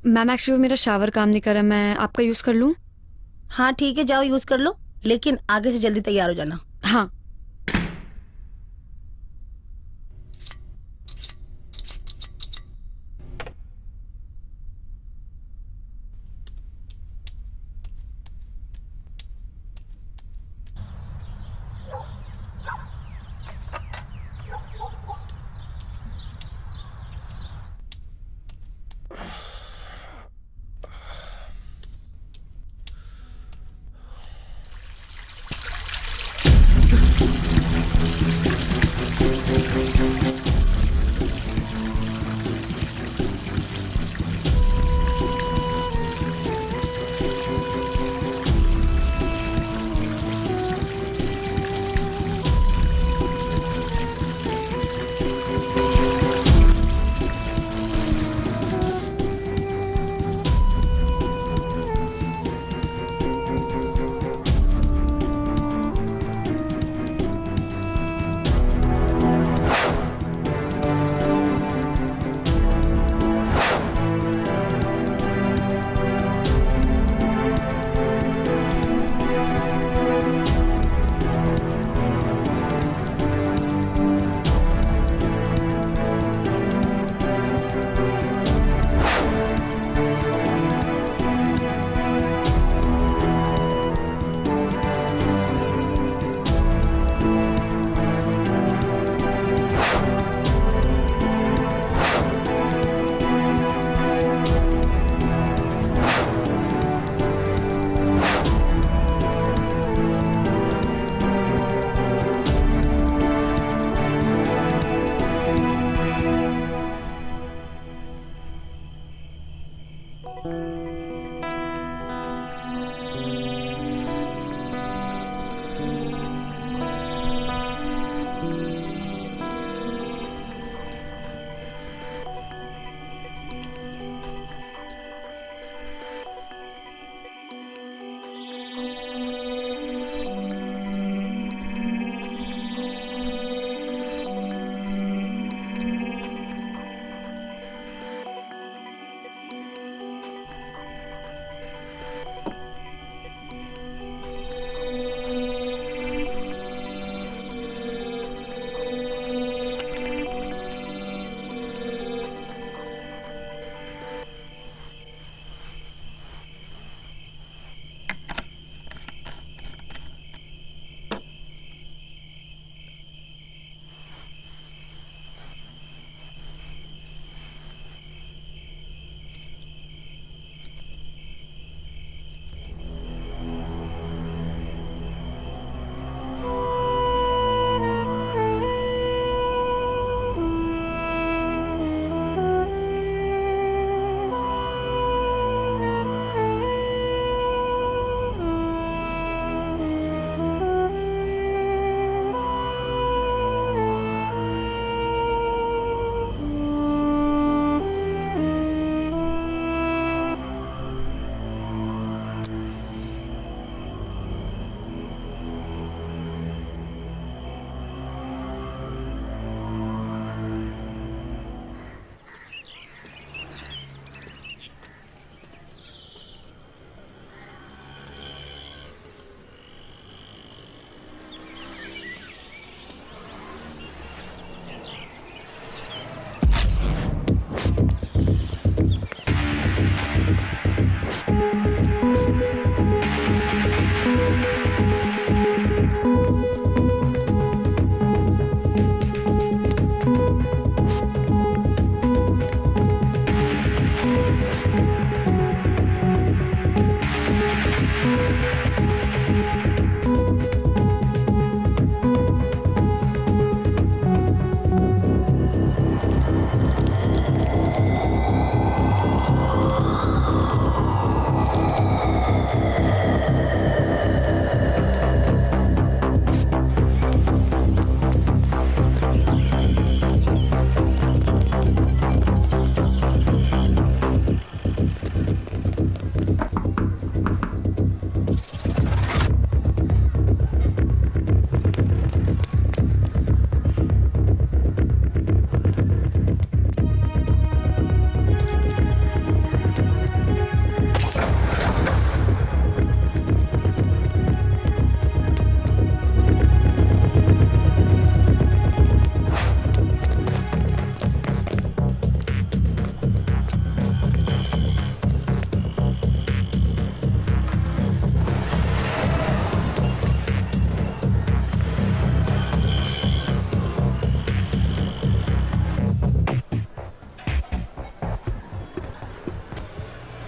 Ma'am actually मेरा shower काम नहीं कर रहा, मैं आपका यूज़ कर लूँ? हाँ ठीक है, जाओ यूज कर लो, लेकिन आगे से जल्दी तैयार हो जाना। हाँ।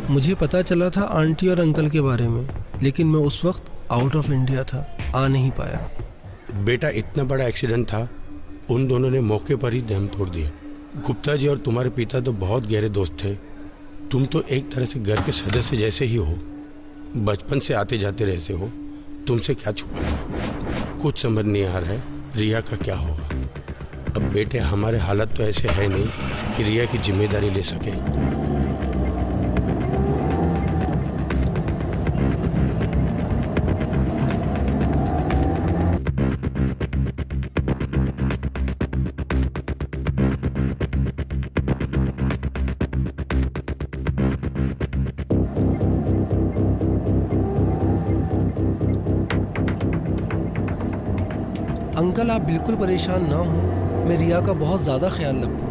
मुझे पता चला था आंटी और अंकल के बारे में, लेकिन मैं उस वक्त आउट ऑफ इंडिया था, आ नहीं पाया। बेटा इतना बड़ा एक्सीडेंट था, उन दोनों ने मौके पर ही दम तोड़ दिया। गुप्ता जी और तुम्हारे पिता तो बहुत गहरे दोस्त थे। तुम तो एक तरह से घर के सदस्य जैसे ही हो, बचपन से आते जाते रहते हो, तुमसे क्या छुपाना। कुछ समझ नहीं आ रहा है रिया का क्या होगा। अब बेटे हमारे हालत तो ऐसे है नहीं कि रिया की जिम्मेदारी ले सके। अंकल आप बिल्कुल परेशान ना हो, मैं रिया का बहुत ज़्यादा ख्याल रखूँगा।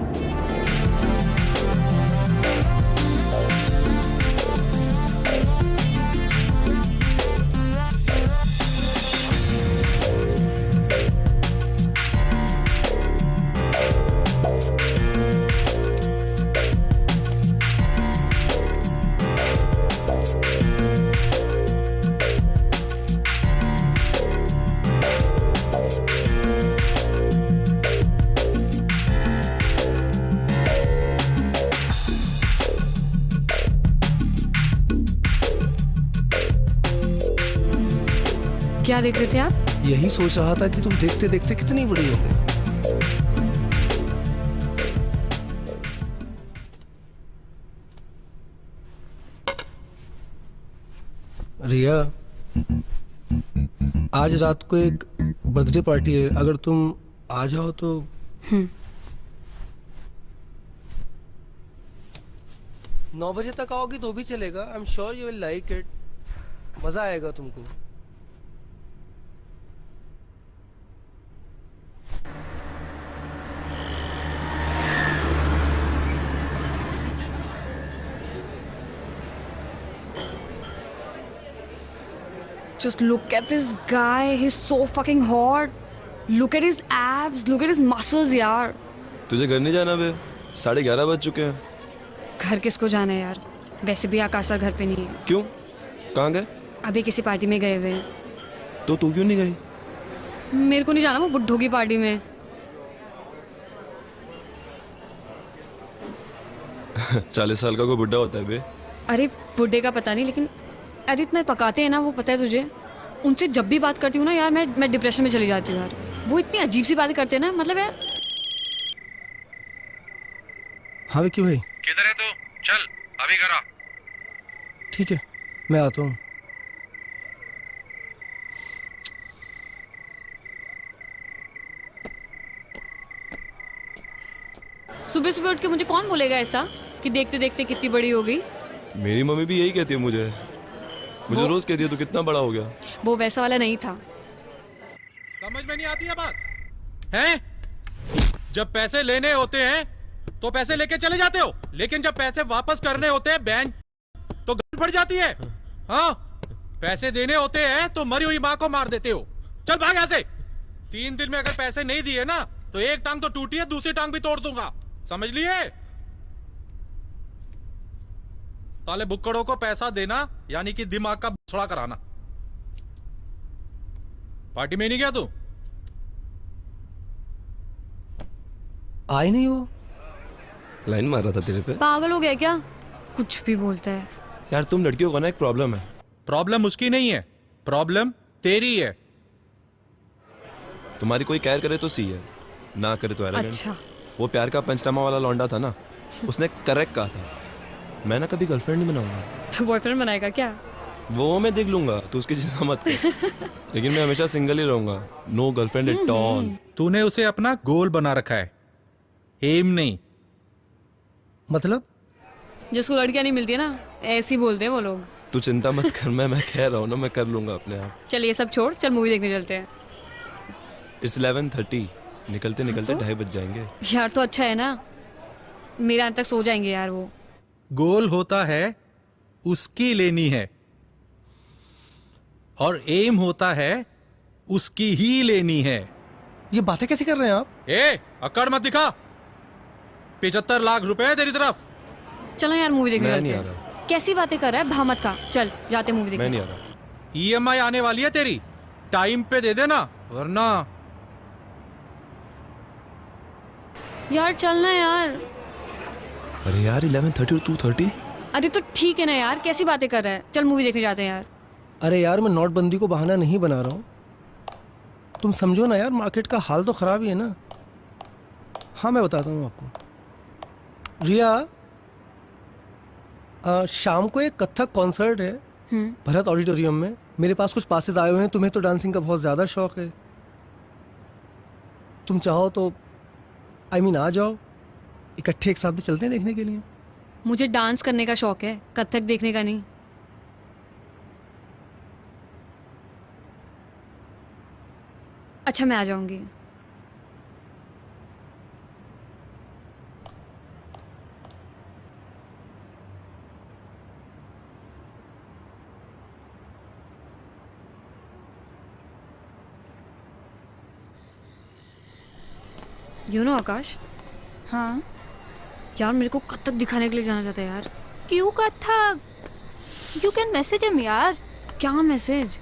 क्या देख रहे थे आप? यही सोच रहा था कि तुम देखते देखते कितनी बड़ी हो गई। रिया, आज रात को एक बर्थडे पार्टी है, अगर तुम आ जाओ तो। 9 बजे तक आओगी तो भी चलेगा। I am sure you will like it, मजा आएगा तुमको। Just look at this guy. He's so fucking hot. Look at his abs. Look at his muscles, यार. तुझे घर नहीं जाना बे? 11:30 बज चुके हैं। घर किसको जाना है यार? वैसे भी आकाश सर घर पे नहीं है। क्यों? कहाँ गए? अभी किसी पार्टी में गए हुए हैं। तो तू क्यों नहीं गई? मेरे को नहीं जाना वो बुड्ढों की पार्टी में। 40 साल का कोई बुड्ढा होता है बे? अरे बुड्ढे का पता नहीं, लेकिन अरे इतना पकाते हैं ना वो, पता है तुझे? उनसे जब भी बात करती हूँ ना यार, मैं डिप्रेशन में चली जाती हूँ यार। वो इतनी अजीब सी बातें करते हैं ना, मतलब यार। हाँ विक्की भाई, किधर है तू? चल अभी करा। ठीक है मैं आता हूँ। सुबह सुबह उठ के मुझे कौन बोलेगा ऐसा कि देखते देखते कितनी बड़ी हो गई? मेरी मम्मी भी यही कहती है मुझे रोज कहती है तू कितना बड़ा हो गया। वो वैसा वाला नहीं था। समझ में नहीं आती है बात हैं? जब पैसे लेने होते हैं तो पैसे लेके चले जाते हो, लेकिन जब पैसे वापस करने होते हैं बैंक तो गन फट जाती है। हाँ, पैसे देने होते हैं तो मरी हुई माँ को मार देते हो। चल भाग यहाँ से। 3 दिन में अगर पैसे नहीं दिए ना तो एक टांग तो टूटी है, दूसरी टांग भी तोड़ दूंगा, समझ लिए? साले बुक्कड़ों को पैसा देना यानी कि दिमाग का बछड़ा कराना। पार्टी में नहीं गया तू? आए नहीं वो? लाइन मार रहा था तेरे पे। पागल हो गया क्या? कुछ भी बोलता है यार। तुम लड़कियों का ना एक प्रॉब्लम है। प्रॉब्लम उसकी नहीं है, प्रॉब्लम तेरी है। तुम्हारी कोई केयर करे तो सी है, ना करे तो एरोगेंट। अच्छा। वो प्यार का पंचनामा वाला लौंडा था ना, उसने करेक्ट कहा था, मैं ना कभी गर्लफ्रेंड नहीं बनाऊंगा। तो बॉयफ्रेंड बनाएगा क्या? वो मैं देख लूंगा, तू उसकी चिंता मत कर। लेकिन मैं हमेशा सिंगल ही रहूंगा, नो गर्लफ्रेंड एट ऑल। तूने उसे अपना गोल बना रखा है, एम नहीं। मतलब? जिसको लड़कियां नहीं मिलती है ना, ऐसे ही बोलते हैं वो लोग। तू चिंता मत कर, मैं कह रहा हूँ ना, मैं कर लूंगा अपने आप। चल ये सब छोड़, चल मूवी देखने चलते हैं। इट्स 11:30, निकलते निकलते तो? 2:30 बज जाएंगे। यार तो अच्छा है ना, मेरे अंत तक सो जाएंगे यार वो। गोल होता है उसकी लेनी है और एम होता है उसकी ही लेनी है। ये बातें कैसे कर रहे हैं आप? ए, अकड़ मत दिखा। 75 लाख रुपए है तेरी तरफ। चलो यार मूवी देखने मैं चलते नहीं आ हैं। रहा। कैसी बातें कर रहा है, भामत का। चल जाते मूवी मैं नहीं देखने। आ रहा। EMI आने वाली है तेरी, टाइम पे दे देना वरना। यार चलना यार। अरे यार 11:30 और 2:30। अरे तो ठीक है ना यार, कैसी बातें कर रहा है। चल मूवी देखने जाते हैं यार। अरे यार मैं नोटबंदी को बहाना नहीं बना रहा हूँ, तुम समझो ना यार, मार्केट का हाल तो ख़राब ही है ना। हाँ मैं बताता हूँ आपको। रिया, शाम को एक कथक कॉन्सर्ट है भरत ऑडिटोरियम में। मेरे पास कुछ पासेस आए हुए हैं, तुम्हें तो डांसिंग का बहुत ज़्यादा शौक है। तुम चाहो तो आ जाओ, इकट्ठे एक साथ भी चलते हैं देखने के लिए। मुझे डांस करने का शौक है, कथक देखने का नहीं। अच्छा मैं आ जाऊंगी। आकाश। हाँ यार मेरे को कथक दिखाने के लिए जाना चाहता है यार। क्यों Kathak? You can message him यार। क्या message?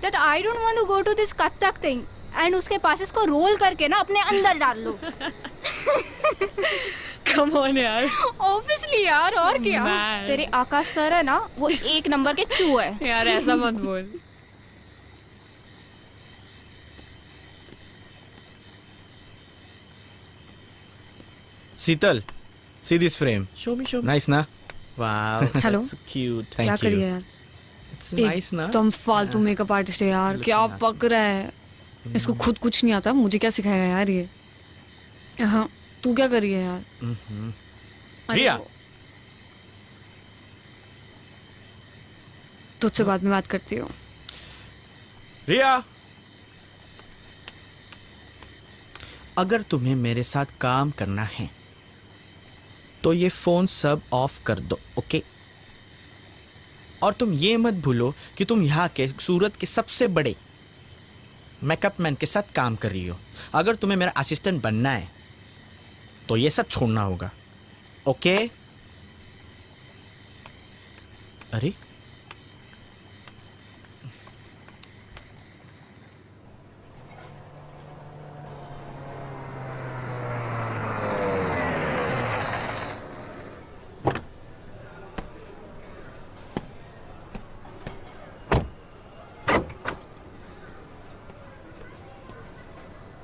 That I don't want to go to this Kathak thing and उसके पास इसको रोल करके ना अपने अंदर डाल लो। कम ऑन यार। ऑब्वियसली यार, और क्या। Man. तेरे आकाश सर है ना, वो एक नंबर के चूहे है। यार ऐसा मत बोल। Sital, see this frame. Show me. Nice, na? Wow, Hello. that's so cute. क्या Thank करिए you. यार? It's nice, na? एकदम फालतू मेकअप आर्टिस्ट है यार। क्या पक रहा है। इसको खुद कुछ नहीं आता, मुझे क्या सिखाएगा यार ये। हाँ तू क्या कर रही है यार? अरे रिया। वो- तुझसे बाद में बात करती हूँ। रिया, अगर तुम्हें मेरे साथ काम करना है तो ये फोन सब ऑफ कर दो, ओके? और तुम ये मत भूलो कि तुम यहाँ के सूरत के सबसे बड़े मेकअप मैन के साथ काम कर रही हो। अगर तुम्हें मेरा असिस्टेंट बनना है तो ये सब छोड़ना होगा, ओके? अरे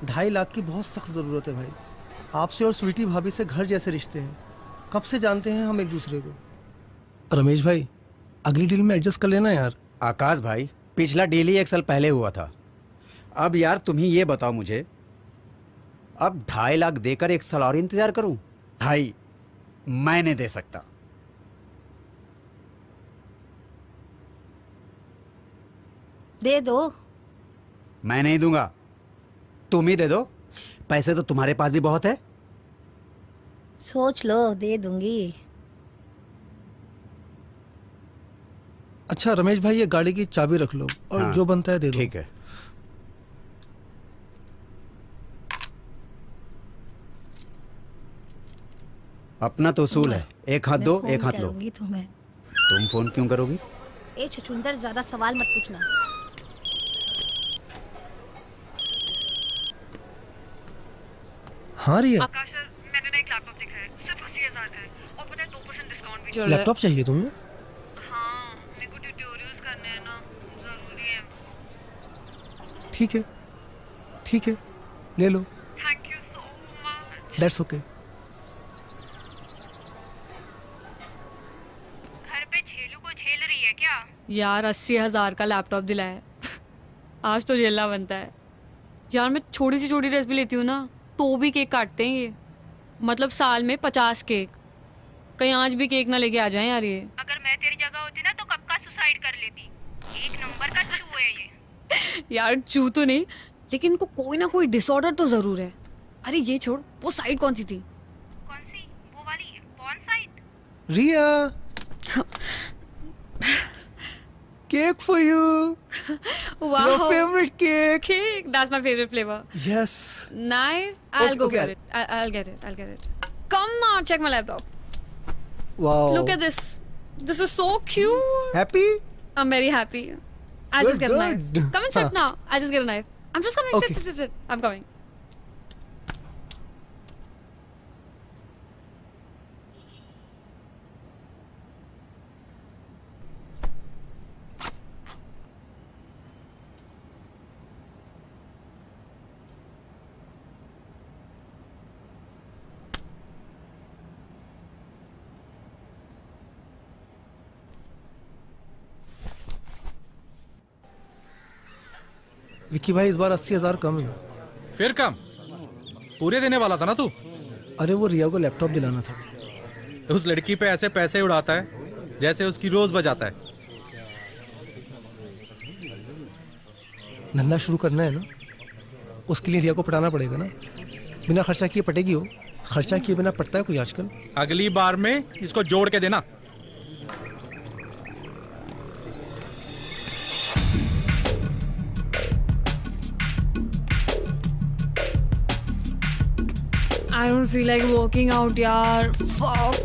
₹2.5 लाख की बहुत सख्त ज़रूरत है भाई। आपसे और स्वीटी भाभी से घर जैसे रिश्ते हैं, कब से जानते हैं हम एक दूसरे को। रमेश भाई अगली डील में एडजस्ट कर लेना यार। आकाश भाई, पिछला डील ही 1 साल पहले हुआ था। अब यार तुम ही ये बताओ मुझे, अब 2.5 लाख देकर 1 साल और इंतजार करूं? भाई मैं नहीं दे सकता। दे दो। मैं नहीं दूंगा, तुम ही दे दो। पैसे तो तुम्हारे पास भी बहुत है। सोच लो, दे दूंगी। अच्छा रमेश भाई ये गाड़ी की चाबी रख लो और हाँ, जो बनता है दे दो। ठीक है। अपना तो उसूल है, एक हाथ मैं दो फोन एक हाथ लो। करूंगी तुम्हें। तुम फोन क्यों करोगी? ए छछूंदर, ज्यादा सवाल मत पूछना। हाँ रिया, आकाश सर, मैंने ना एक लैपटॉप देखा है, सिर्फ 80,000 का है और पता है 2% डिस्काउंट भी चल रहा है। लैपटॉप चाहिए तुम्हें? हाँ, मेरे को ट्यूटोरियल्स करने हैं ना, जरूरी है। ठीक है ठीक है, ले लो। Thank you so much. That's okay. घर पे छेलू को झेल रही है क्या? यार 80,000 का लैपटॉप दिलाया आज तो झेलना बनता है यार। मैं छोटी सी छोटी ड्रेस भी लेती हूँ ना तो भी केक काटते हैं ये। मतलब साल में 50 केक। कहीं आज भी केक ना लेके आ जाएं यार ये। अगर मैं तेरी जगह होती ना तो कब का सुसाइड कर लेती। एक नंबर का चूहा है ये। यार चू तो नहीं, लेकिन इनको कोई ना कोई डिसऑर्डर तो जरूर है। अरे ये छोड़, वो साइड कौन सी थी? कौन सी? वो वाली porn site? Riya, cake for you. Wow. Your favorite cake. Cake. That's my favorite flavor. Yes. Nice. I'll Okay, go okay. get it. I'll get it. I'll get it. Come now, check my laptop. Wow. Look at this. This is so cute. Happy? I'm very happy. I'll just get a knife. Good. Come and sit now. I'll just get a knife. I'm just coming. Okay. Sit. I'm coming. Vicky भाई इस बार 80,000 कम है। फिर कम? पूरे देने वाला था ना तू? अरे वो रिया को लैपटॉप दिलाना था। उस लड़की पे ऐसे पैसे उड़ाता है जैसे उसकी रोज बजाता है। धंधा शुरू करना है ना, उसके लिए रिया को पटाना पड़ेगा ना। बिना खर्चा किए पटेगी हो? खर्चा किए बिना पटता है कोई आजकल? अगली बार में इसको जोड़ के देना। I don't feel like working out यार। Fuck.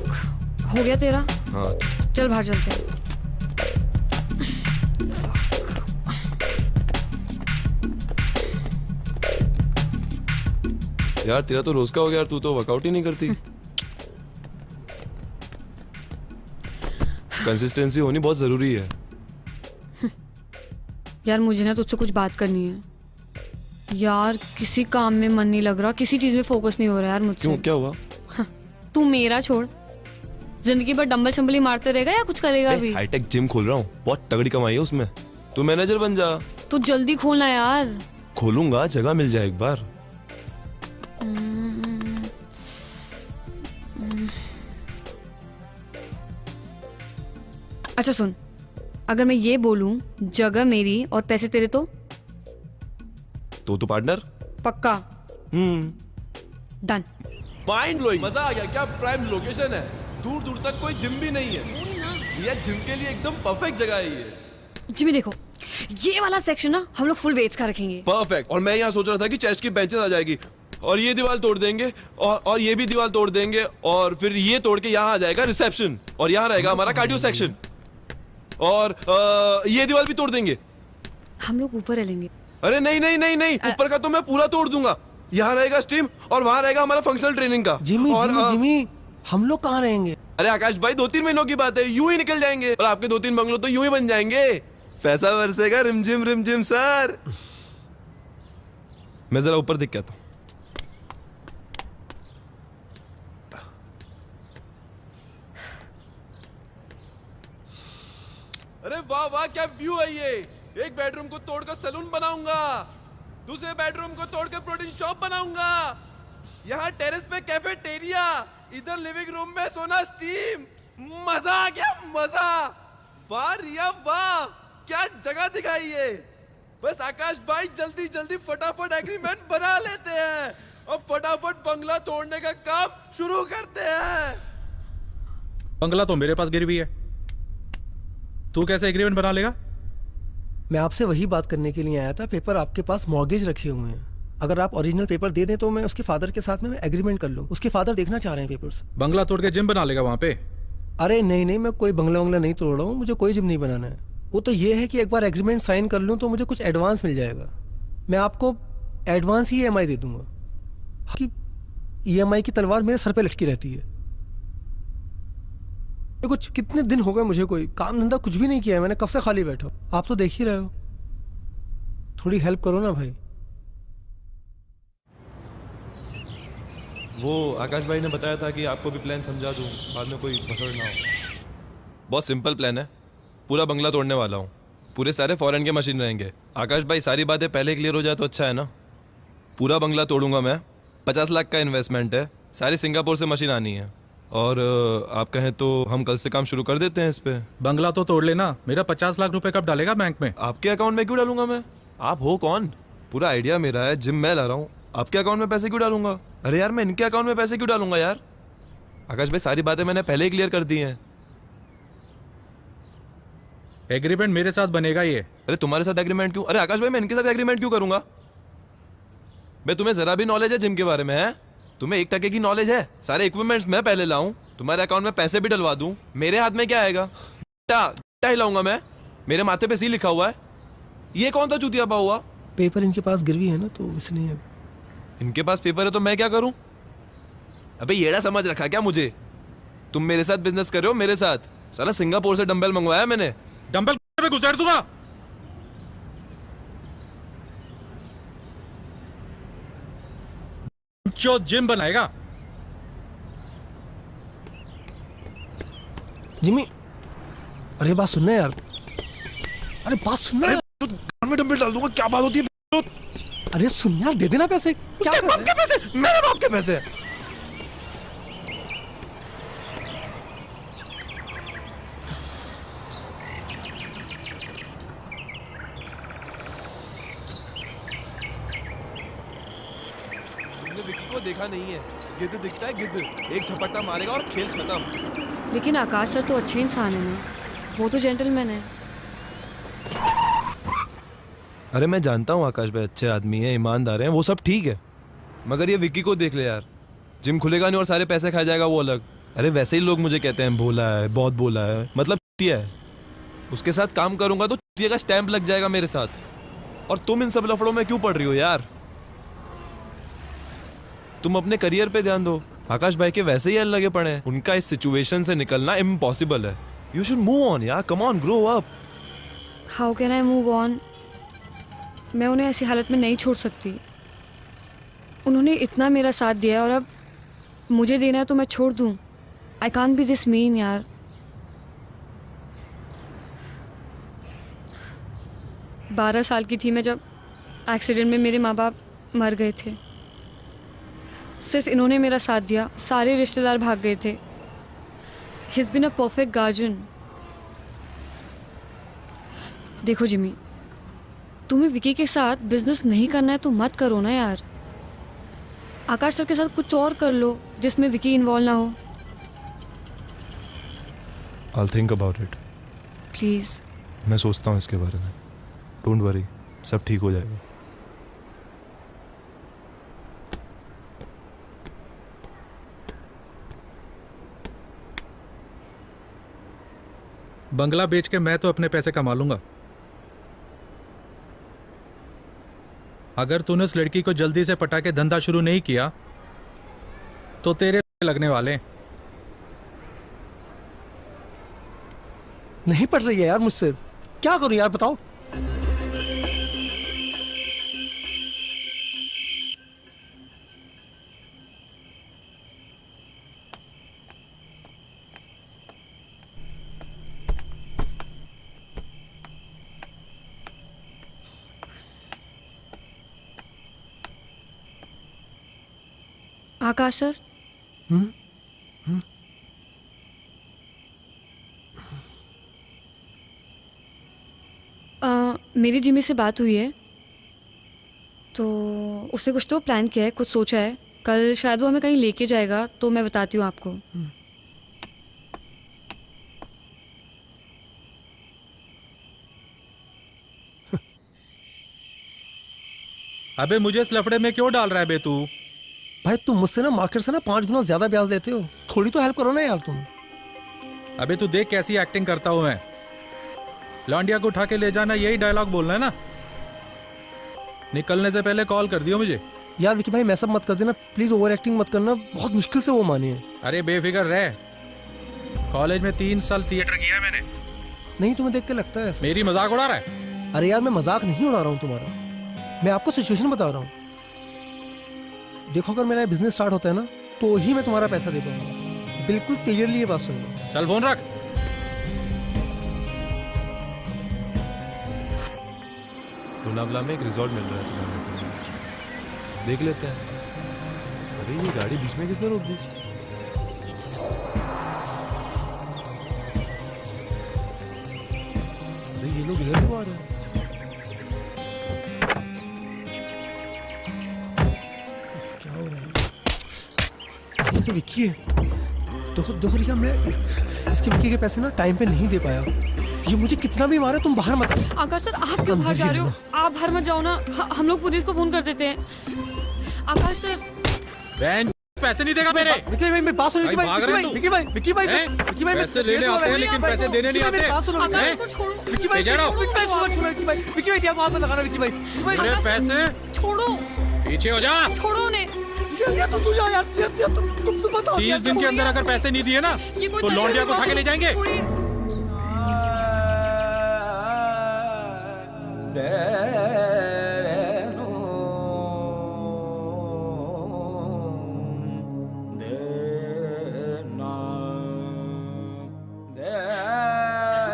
हो गया तेरा? हाँ चल बाहर चलते हैं। यार तेरा तो रोज का हो गया यार, तू तो वर्कआउट ही नहीं करती। कंसिस्टेंसी होनी बहुत जरूरी है। यार मुझे ना तुझसे कुछ बात करनी है यार। किसी काम में मन नहीं लग रहा, किसी चीज में फोकस नहीं हो रहा यार मुझसे। क्यों, क्या हुआ? तू मेरा छोड़, जिंदगी भर डंबल शंबल ही मारते रहेगा या कुछ करेगा भी? हाईटेक जिम खोल रहा हूँ, बहुत तगड़ी कमाई है उसमें। तू मैनेजर बन जा। तू जल्दी खोलना यार। खोलूंगा, जगह मिल जाए एक बार। अच्छा सुन, अगर मैं ये बोलूं जगह मेरी और पैसे तेरे तो पार्टनर पक्का? डन। माइंड ब्लोइंग, मजा आ गया। क्या प्राइम लोकेशन है, दूर दूर तक कोई जिम भी नहीं है। ये जिम के लिए एकदम परफेक्ट जगह है ये। जिमी देखो, ये वाला सेक्शन ना हम लोग फुल वेट्स का रखेंगे। परफेक्ट। और मैं यहाँ सोच रहा था कि चेस्ट की बेंचेस आ जाएगी और ये दीवार तोड़ देंगे और ये भी दीवार तोड़ देंगे और फिर ये तोड़ के यहाँ आ जाएगा रिसेप्शन और यहाँ रहेगा हमारा कार्डियो सेक्शन और ये दीवार भी तोड़ देंगे। हम लोग ऊपर रहेंगे। अरे नहीं नहीं नहीं नहीं, ऊपर का तो मैं पूरा तोड़ दूंगा। यहाँ रहेगा स्टीम और वहाँ रहेगा हमारा फंक्शनल ट्रेनिंग का। जिमी और जिमी हम लोग कहाँ रहेंगे? अरे आकाश भाई, 2-3 महीनों की बात है, यूं ही निकल जाएंगे और आपके 2-3 बंगलो तो यूं ही बन जाएंगे। पैसा बरसेगा रिमझिम सर। मैं जरा ऊपर देख के आता हूं। अरे वाह वाह, क्या व्यू है ये। एक बेडरूम को तोड़कर सैलून बनाऊंगा, दूसरे बेडरूम को तोड़कर प्रोटीन शॉप बनाऊंगा, यहाँ टेरेस पे कैफेटेरिया, इधर लिविंग रूम में सोना स्टीम। मजा आ गया, मजा। वाह रिया वाह, क्या जगह दिखाई है। बस आकाश भाई जल्दी जल्दी फटाफट एग्रीमेंट बना लेते हैं और फटाफट बंगला तोड़ने का काम शुरू करते हैं। बंगला तो मेरे पास गिरवी है, तू कैसे एग्रीमेंट बना लेगा? मैं आपसे वही बात करने के लिए आया था। पेपर आपके पास मॉर्गेज रखे हुए हैं, अगर आप ओरिजिनल पेपर दे दें तो मैं उसके फादर के साथ में एग्रीमेंट कर लूं। उसके फादर देखना चाह रहे हैं पेपर्स। बंगला तोड़ के जिम बना लेगा वहां पे? अरे नहीं नहीं, मैं कोई बंगला वंगला नहीं तोड़ रहा हूँ, मुझे कोई जिम नहीं बनाना है। वो तो ये है कि एक बार एग्रीमेंट साइन कर लूँ तो मुझे कुछ एडवांस मिल जाएगा। मैं आपको एडवांस ही EMI दे दूंगा कि EMI की तलवार मेरे सर पे लटकी रहती है। कुछ कितने दिन हो गए मुझे कोई काम धंधा कुछ भी नहीं किया है, मैंने कब से खाली बैठा हूं। आप तो देख ही रहे हो, थोड़ी हेल्प करो ना भाई। वो आकाश भाई ने बताया था कि आपको भी प्लान समझा दूं, बाद में कोई भसड़ ना हो। बहुत सिंपल प्लान है, पूरा बंगला तोड़ने वाला हूँ, पूरे सारे फॉरेन के मशीन रहेंगे। आकाश भाई सारी बातें पहले क्लियर हो जाए तो अच्छा है ना। पूरा बंगला तोड़ूंगा मैं, 50 लाख का इन्वेस्टमेंट है, सारी सिंगापुर से मशीन आनी है और आप कहें तो हम कल से काम शुरू कर देते हैं इस पे। बंगला तो तोड़ लेना, मेरा 50 लाख रुपए कब डालेगा बैंक में? आपके अकाउंट में क्यों डालूंगा मैं? आप हो कौन? पूरा आइडिया मेरा है, जिम मैं ला रहा हूँ, आपके अकाउंट में पैसे क्यों डालूंगा? अरे यार मैं इनके अकाउंट में पैसे क्यों डालूंगा यार? आकाश भाई सारी बातें मैंने पहले ही क्लियर कर दी हैं। एग्रीमेंट मेरे साथ बनेगा ये। अरे तुम्हारे साथ एग्रीमेंट क्यों? अरे आकाश भाई मैं इनके साथ एग्रीमेंट क्यों करूंगा? मैं तुम्हें जरा भी नॉलेज है जिम के बारे में? है तुम्हें 1% की नॉलेज है? सारे इक्विपमेंट्स मैं पहले लाऊं, तुम्हारे अकाउंट में पैसे भी डलवा दूं, मेरे हाथ में क्या आएगा? क्या हिलाऊंगा मैं? मेरे माथे पे सी लिखा हुआ है। ये कौन सा चूतिया पा हुआ? पेपर इनके पास गिरवी है ना, तो इसलिए। इनके पास पेपर है तो मैं क्या करूं? अबे येड़ा समझ रखा क्या मुझे? तुम मेरे साथ बिजनेस कर रहे हो, मेरे साथ। साला सिंगापुर से डंबल मंगवाया मैंने। डंबल में घुसेड़ दूंगा। जो जिम बनाएगा। जिमी, अरे बात सुनना यार, अरे बात सुनना यार। में डंबल डाल दूंगा, क्या बात होती है? अरे सुन यार, दे देना पैसे। क्या उसके बाप के पैसे? मेरे बाप के पैसे? विक्की को देखा नहीं है, गिद्ध दिखता है गिद्ध, एक झपट्टा मारेगा और खेल खत्म। लेकिन आकाश सर तो अच्छे इंसान है ना, वो तो जेंटलमैन है। अरे मैं जानता हूँ आकाश भाई अच्छे आदमी है, ईमानदार हैं, वो सब ठीक है, मगर ये विक्की को देख ले यार। जिम खुलेगा नहीं और सारे पैसे खा जाएगा वो अलग। अरे वैसे ही लोग मुझे कहते हैं भोला है, बहुत भोला है, मतलब चूतिया है। उसके साथ काम करूंगा तो चूतिया का स्टैंप लग जाएगा मेरे साथ। और तुम इन सब लफड़ों में क्यों पड़ रही हो यार? तुम अपने करियर पे ध्यान दो। आकाश भाई के वैसे ही हल लगे पड़े हैं, उनका इस सिचुएशन से निकलना इम्पॉसिबल है। यू शुड मूव ऑन यार, come on, grow up. How can I move on? मैं उन्हें ऐसी हालत में नहीं छोड़ सकती। उन्होंने इतना मेरा साथ दिया और अब मुझे देना है तो मैं छोड़ दूं? I can't be this mean यार। बारह साल की थी मैं जब एक्सीडेंट में मेरे माँ बाप मर गए थे। सिर्फ इन्होंने मेरा साथ दिया, सारे रिश्तेदार भाग गए थे। He is been a perfect guardian. देखो जिमी, तुम्हें विकी के साथ बिजनेस नहीं करना है तो मत करो ना यार। आकाश सर के साथ कुछ और कर लो जिसमें विकी इन्वॉल्व ना हो। I'll think about it. Please. मैं सोचता हूँ इसके बारे में। डोंट वरी, सब ठीक हो जाएगा। बंगला बेच के मैं तो अपने पैसे कमा लूंगा। अगर तूने उस लड़की को जल्दी से पटा के धंधा शुरू नहीं किया तो तेरे लगने वाले हैं। नहीं पड़ रही है यार मुझसे, क्या करूं यार बताओ। आकाश सर, मेरी जिमी से बात हुई है तो उसने कुछ तो प्लान किया है, कुछ सोचा है। कल शायद वो हमें कहीं लेके जाएगा, तो मैं बताती हूँ आपको। अबे मुझे इस लफड़े में क्यों डाल रहा है बे तू? भाई तुम मुझसे ना मार्केट से ना 5 गुना ज्यादा ब्याज लेते हो, थोड़ी तो हेल्प करो ना यार तुम। अबे तू देख कैसी एक्टिंग करता हूं मैं। लौंडिया को उठा के ले जाना, यही डायलॉग बोलना है ना? निकलने से पहले कॉल कर दियो मुझे। यार विकी भाई, मैं सब मत कर देना प्लीज, ओवर एक्टिंग मत करना, बहुत मुश्किल से वो मानी है। अरे बेफिक्र रह, कॉलेज में 3 साल थिएटर किया है मैंने। नहीं तुम्हें देख के लगता है ऐसा। मेरी मजाक उड़ा रहा है? अरे यार मैं मजाक नहीं उड़ा रहा हूँ तुम्हारा, मैं आपको सिचुएशन बता रहा हूँ। देखो अगर मेरा बिजनेस स्टार्ट होता है ना तो ही मैं तुम्हारा पैसा दे पाऊंगा, बिल्कुल क्लियरली ये बात सुन लो। चल फोन रख। लोनावला में एक रिजॉर्ट मिल रहा है तुम्हारे, देख लेते हैं। अरे ये गाड़ी बीच में किसने रोक दी? अरे ये लोग इधर क्यों आ रहे हैं? क्या हो रहा है? ये तो विक्की है। देखो रिया, मैं इसके विक्की के पैसे ना टाइम पे नहीं दे पाया। ये मुझे कितना भी मारे, तुम बाहर मत आओ। आकाश सर, आप क्यों बाहर जा रहे हो? आप बाहर मत जाओ ना, हम लोग पुलिस को फोन कर देते हैं। आकाश सर, पैसे नहीं देगा मेरे। विकी भाई मेरी बात सुनो, भाई, भाग रहे हैं तुम। विकी भाई पैसे लेने आते हैं लेकिन पैसे देने नहीं आते। बात सुनो आकाश को छोड़ो। विकी भाई, ले जाओ। विकी भाई छोड़ो, विकी भाई, विकी भाई दिमाग मत लगाना, विकी भाई, विकी भाई मेरे पैसे छोड़ो, पीछे हो जा। छोड़ो उन्हें। यार तू जा यार, तुम बताओ 30 दिन के अंदर अगर पैसे नहीं दिए ना ये कोई तो लौंडिया को उठा के ले जाएंगे। छोड़िए।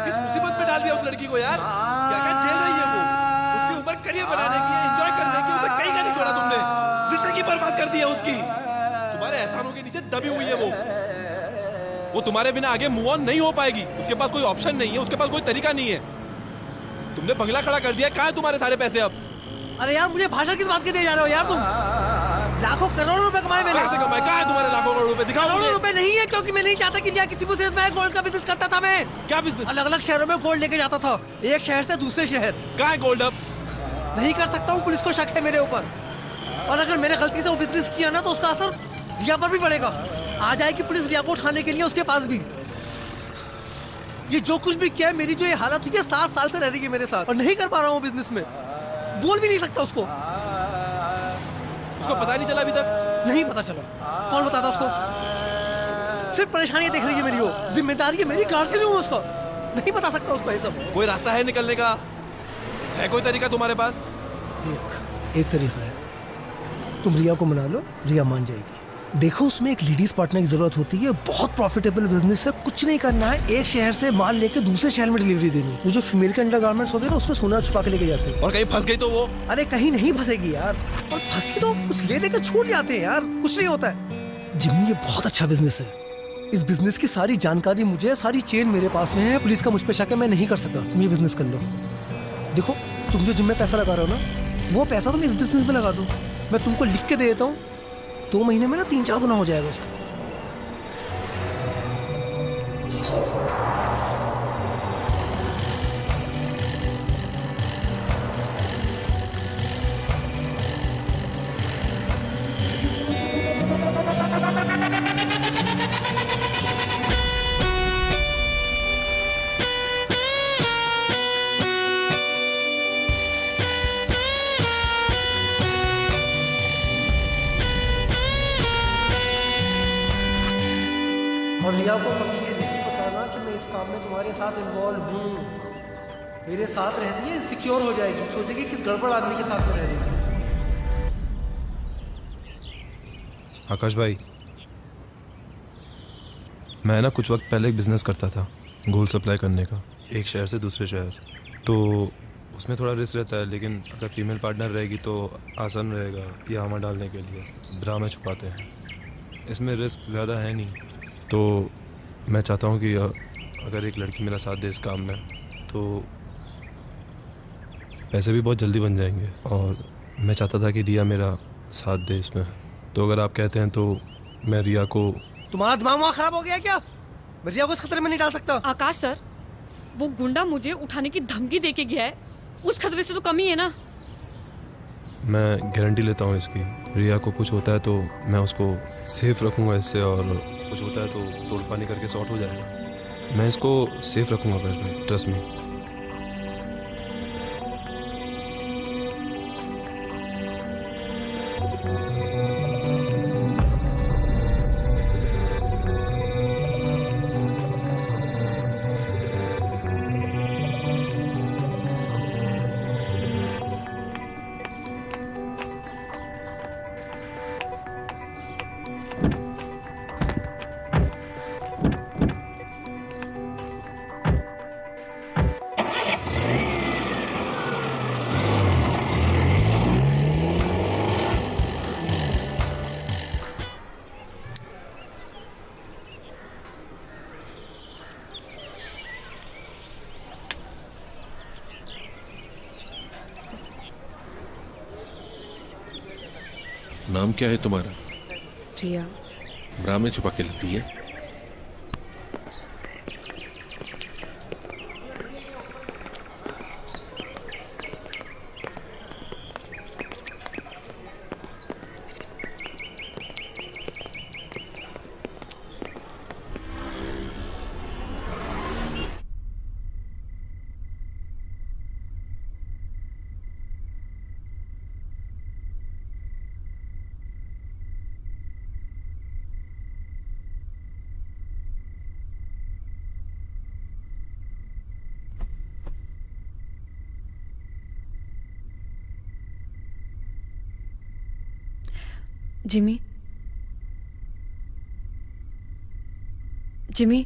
किस मुसीबत में डाल दिया उस लड़की को यार। क्या क्या झेल रही है वो। उसकी उम्र करियर बनाने की, एंजॉय करने की, उसे कहीं का नहीं छोड़ा तुमने। जिंदगी बर्बाद कर दी है उसकी। तुम्हारे एहसानों के नीचे दबी हुई है वो तुम्हारे बिना आगे मूव ऑन नहीं हो पाएगी। उसके पास कोई ऑप्शन नहीं है, उसके पास कोई तरीका नहीं है। तुमने बंगला खड़ा कर दिया। कहाँ है तुम्हारे सारे पैसे अब? अरे यार मुझे भाषण किस बात के दे जा रहे हो यार तुम? लाखों करोड़ों रुपए कमाए मैंने। कैसे कमाए? कहाँ है तुम्हारे लाखों करोड़ रुपए? दिखाओ। करोड़ों रुपए नहीं है, क्योंकि मैं नहीं चाहता कि लिया किसी मुसीबत में। गोल्ड का बिजनेस करता था मैं। क्या बिजनेस? अलग अलग शहरों में गोल्ड लेके जाता था, एक शहर से दूसरे शहर। कहाँ है गोल्ड अब? नहीं कर सकता हूँ, पुलिस को शक है मेरे ऊपर। और अगर मैंने गलती से वो बिजनेस किया ना तो उसका असर रिया पर भी पड़ेगा। आ जाएगी पुलिस रिया को उठाने के लिए उसके पास भी। ये जो कुछ भी किया है, मेरी जो ये हालत हुई है, 7 साल से रह रही है मेरे साथ और नहीं कर पा रहा हूँ बिजनेस में। बोल भी नहीं सकता उसको पता नहीं चला अभी तक? नहीं पता चला। कौन बताता उसको? सिर्फ परेशानियां देख रही है मेरी वो। जिम्मेदारी है मेरी, गार्जियन हूँ उसको। नहीं बता सकता उसको ये सब। कोई रास्ता है निकलने का? है कोई तरीका तुम्हारे पास? देख, एक तरीका है, तुम रिया को मना लो, रिया मान जाएगी। देखो उसमें एक लेडीज पार्टनर की जरूरत होती है। बहुत प्रॉफिटेबल बिजनेस है, कुछ नहीं करना है, एक शहर से माल लेके दूसरे शहर में डिलीवरी देनी। वो जो फीमेल के अंडरगारमेंट्स होते हैं ना, उसमें सोना छुपा के लेके जाते हैं। और कहीं फंस गई तो वो? अरे कहीं नहीं फंसेगी यार, और फंसी तो कुछ ले देकर छूट जाते हैं यार, कुछ नहीं होता है। जिम्मी, ये बहुत अच्छा बिजनेस है। इस बिजनेस की सारी जानकारी मुझे है, सारी चेन मेरे पास में है। पुलिस का मुझ पे शक है, मैं नहीं कर सकता। तुम ये बिजनेस कर लो। देखो तुम जो जिम में पैसा लगा रहे हो ना, वो पैसा तुम इस बिजनेस में लगा दो। मैं तुमको लिख के दे देता हूँ, 2 महीने में ना 3-4 गुना हो जाएगा उसका। और रिया को कभी ये नहीं बताना कि मैं इस काम में तुम्हारे साथ इन्वॉल्व हूँ। मेरे साथ रहती है, इनसिक्योर हो जाएगी, सोचेगी किस गड़बड़ आदमी के साथ में रह रही है। आकाश भाई, मैं ना कुछ वक्त पहले एक बिज़नेस करता था गोल्ड सप्लाई करने का, एक शहर से दूसरे शहर। तो उसमें थोड़ा रिस्क रहता है, लेकिन अगर फीमेल पार्टनर रहेगी तो आसान रहेगा ये आमा डालने के लिए। ब्रा में छुपाते हैं, इसमें रिस्क ज़्यादा है नहीं। तो मैं चाहता हूँ कि अगर एक लड़की मेरा साथ दे इस काम में तो पैसे भी बहुत जल्दी बन जाएंगे। और मैं चाहता था कि रिया मेरा साथ दे इसमें। तो अगर आप कहते हैं तो मैं रिया को... तुम्हारा दिमाग वहाँ खराब हो गया क्या? मैं रिया को इस खतरे में नहीं डाल सकता। आकाश सर, वो गुंडा मुझे उठाने की धमकी दे के गया है, उस खतरे से तो कम ही है ना। मैं गारंटी लेता हूँ इसकी, रिया को कुछ होता है तो मैं उसको सेफ रखूँगा इससे, और कुछ होता है तो तोड़ पानी करके सॉर्ट हो जाएगा। मैं इसको सेफ रखूँगा आकाश भाई, ट्रस्ट मी। नाम क्या है तुम्हारा? रिया। ब्रा में छुपा के लेती है? जिमी, जिमी,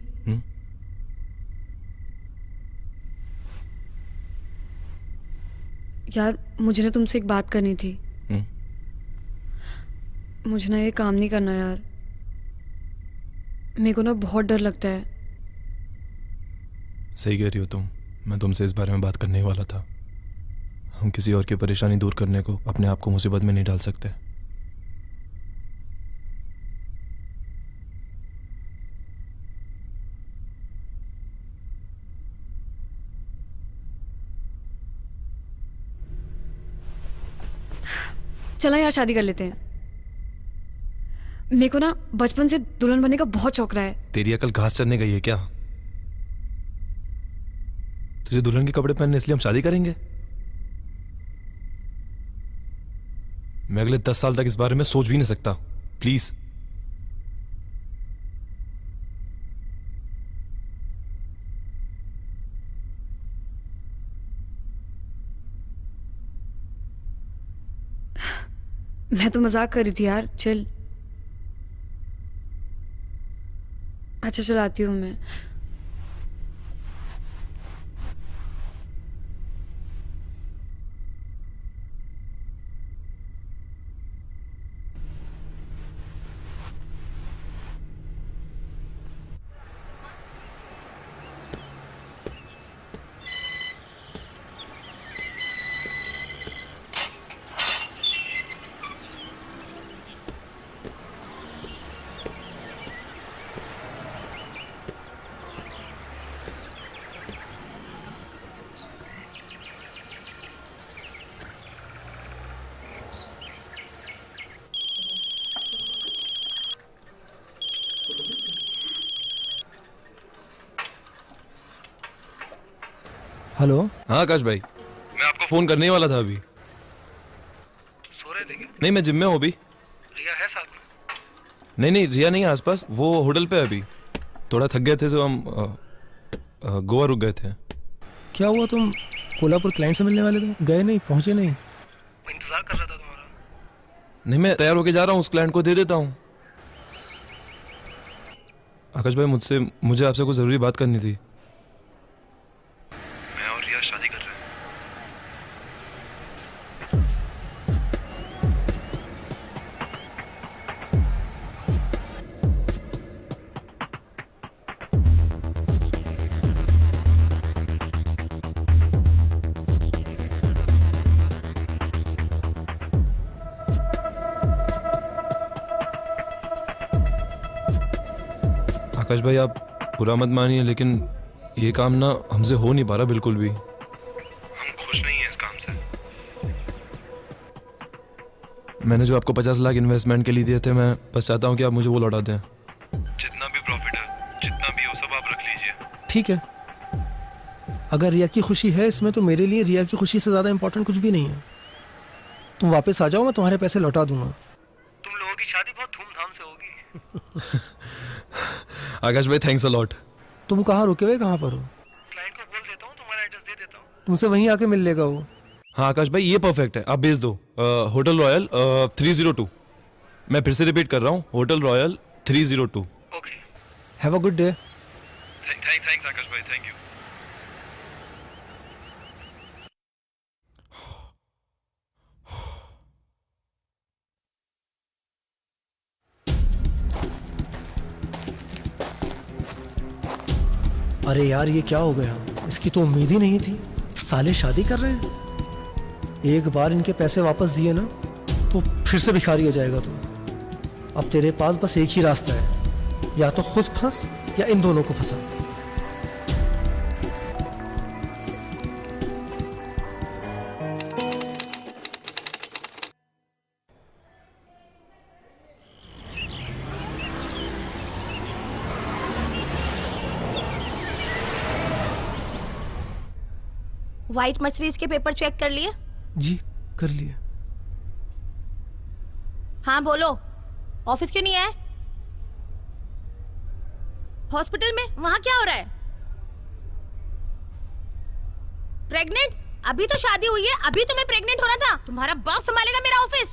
यार मुझे ना तुमसे एक बात करनी थी। मुझे ना ये काम नहीं करना यार, मेरे को ना बहुत डर लगता है। सही कह रही हो तुम, मैं तुमसे इस बारे में बात करने ही वाला था। हम किसी और की परेशानी दूर करने को अपने आप को मुसीबत में नहीं डाल सकते। चला यार शादी कर लेते हैं। मेरे को ना बचपन से दुल्हन बनने का बहुत शौक रहा है। तेरी अकल घास चरने गई है क्या? तुझे दुल्हन के कपड़े पहनने इसलिए हम शादी करेंगे? मैं अगले 10 साल तक इस बारे में सोच भी नहीं सकता। प्लीज। मैं तो मजाक कर रही थी यार, चिल। अच्छा चलाती हूँ मैं। हेलो। हाँ आकाश भाई, मैं आपको फोन करने ही वाला था अभी। सो रहे थे क्या? नहीं, मैं जिम में हूँ अभी। रिया है साथ में? नहीं नहीं, रिया नहीं है आसपास, वो होटल पे है अभी। थोड़ा थक गए थे तो हम गोवा रुक गए थे। क्या हुआ, तुम कोल्हापुर क्लाइंट से मिलने वाले थे, गए नहीं, पहुंचे नहीं? मैं इंतजार कर रहा था तुम्हारा। नहीं, मैं तैयार होके जा रहा हूँ, उस क्लाइंट को दे देता हूँ। आकाश भाई, मुझे आपसे कुछ जरूरी बात करनी थी। मैं और रिया शादी कर रहे हैं। आकाश भाई, आप बुरा मत मानिए, लेकिन ये काम ना हमसे हो नहीं पा रहा बिल्कुल भी। हम खुश नहीं हैं इस काम से। मैंने जो आपको 50 लाख इन्वेस्टमेंट के लिए दिए थे, मैं बस चाहता हूँ कि आप मुझे वो लौटा दें। जितना भी प्रॉफिट है, जितना भी हो, सब आप रख लीजिए। ठीक है, अगर रिया की खुशी है इसमें, तो मेरे लिए रिया की खुशी से ज़्यादा इम्पोर्टेंट कुछ भी नहीं है। तुम वापस आ जाओ, मैं तुम्हारे पैसे लौटा दूंगा। तुम लोगों की शादी बहुत धूमधाम से होगी। आकाश भाई, थैंक्स अ लॉट। तुम कहाँ रुके हुए, कहाँ पर हो? क्लाइंट को बोल देता हूँ, तुम्हारा एड्रेस दे देता हूँ। तुमसे वहीं आके मिल लेगा वो। हाँ आकाश भाई, ये परफेक्ट है, आप भेज दो। Hotel Royal 302। मैं फिर से रिपीट कर रहा हूँ, Hotel Royal 302। Okay. Have a good day. Thanks Aakash भाई, थैंक यू। अरे यार, ये क्या हो गया? इसकी तो उम्मीद ही नहीं थी। साले शादी कर रहे हैं। एक बार इनके पैसे वापस दिए ना, तो फिर से भिखारी हो जाएगा तू। अब तेरे पास बस एक ही रास्ता है, या तो खुद फंस या इन दोनों को फंसा। व्हाइट मर्सिडीज के पेपर चेक कर लिए? जी कर लिए। हाँ बोलो, ऑफिस क्यों नहीं आए? हॉस्पिटल में? वहां क्या हो रहा है? प्रेग्नेंट? अभी तो शादी हुई है, अभी तुम्हें प्रेग्नेंट होना था। तुम्हारा बाप संभालेगा मेरा ऑफिस।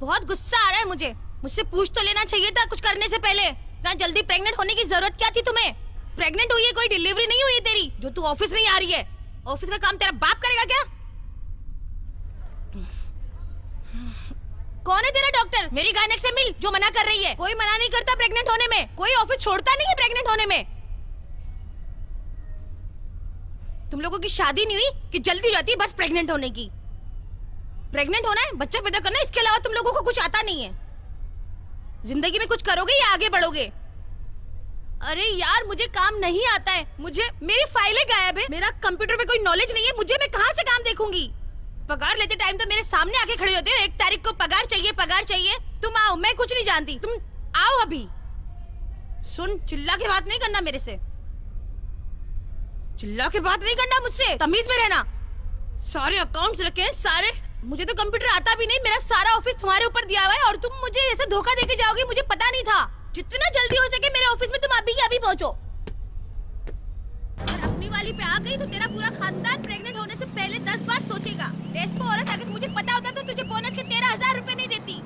बहुत गुस्सा आ रहा है मुझे। मुझसे पूछ तो लेना चाहिए था कुछ करने से पहले। इतना जल्दी प्रेग्नेंट होने की जरूरत क्या थी तुम्हें? प्रेग्नेंट हुई है, कोई डिलीवरी नहीं हुई है तेरी जो तू ऑफिस नहीं आ रही है। ऑफिस का काम तेरा बाप करेगा क्या? कौन है तेरा डॉक्टर? मेरी गायनेक से मिल जो मना कर रही है। कोई मना नहीं करता प्रेग्नेंट होने में, कोई ऑफिस छोड़ता नहीं है प्रेग्नेंट होने में। तुम लोगों की शादी नहीं हुई कि जल्दी हो जाती है बस प्रेग्नेंट होने की। प्रेग्नेंट होना है, बच्चा पैदा करना है, इसके अलावा तुम लोगों को कुछ आता नहीं है। जिंदगी में कुछ करोगे या आगे बढ़ोगे? अरे यार मुझे काम नहीं आता है। मुझे मेरी फाइलें गायब है, मेरा कंप्यूटर पे कोई नॉलेज नहीं है। मुझे मैं कहाँ से काम देखूंगी? पगार लेते टाइम तो मेरे सामने आके खड़े होते हो, 1 तारीख को पगार चाहिए पगार चाहिए। तुम आओ, मैं कुछ नहीं जानती, तुम आओ अभी। सुन, चिल्ला के बात नहीं करना मेरे से, चिल्ला के बात नहीं करना मुझसे, तमीज में रहना। सारे अकाउंट्स रखे हैं सारे। मुझे तो कंप्यूटर आता भी नहीं, मेरा सारा ऑफिस तुम्हारे ऊपर दिया हुआ है और तुम मुझे ऐसे धोखा देके जाओगे, मुझे पता नहीं था। जितना जल्दी हो सके मेरे ऑफिस में तुम अभी के अभी पहुंचो। और अपनी वाली पे आ गई तो तेरा पूरा खानदान प्रेग्नेंट होने से पहले 10 बार सोचेगा। डेस्पो औरत, अगर मुझे पता होता तो तुझे बोनस के 13,000 रुपए नहीं देती।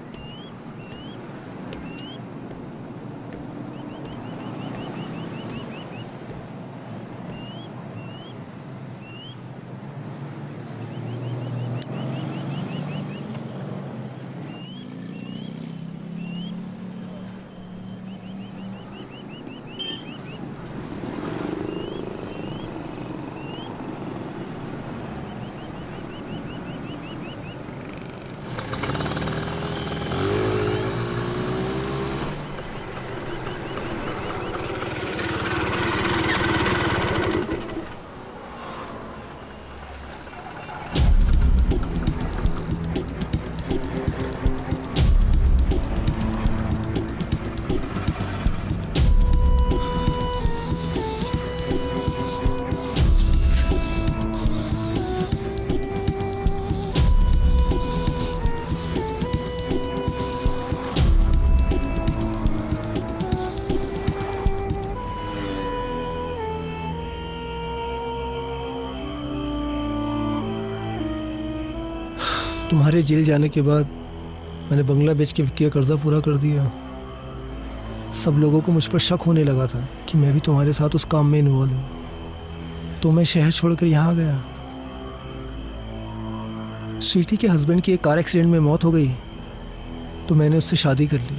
तुम्हारे जेल जाने के बाद मैंने बंगला बेच के विक्की का कर्जा पूरा कर दिया। सब लोगों को मुझ पर शक होने लगा था कि मैं भी तुम्हारे साथ उस काम में इन्वॉल्व हूँ, तो मैं शहर छोड़कर यहाँ आ गया। स्वीटी के हस्बैंड की एक कार एक्सीडेंट में मौत हो गई तो मैंने उससे शादी कर ली।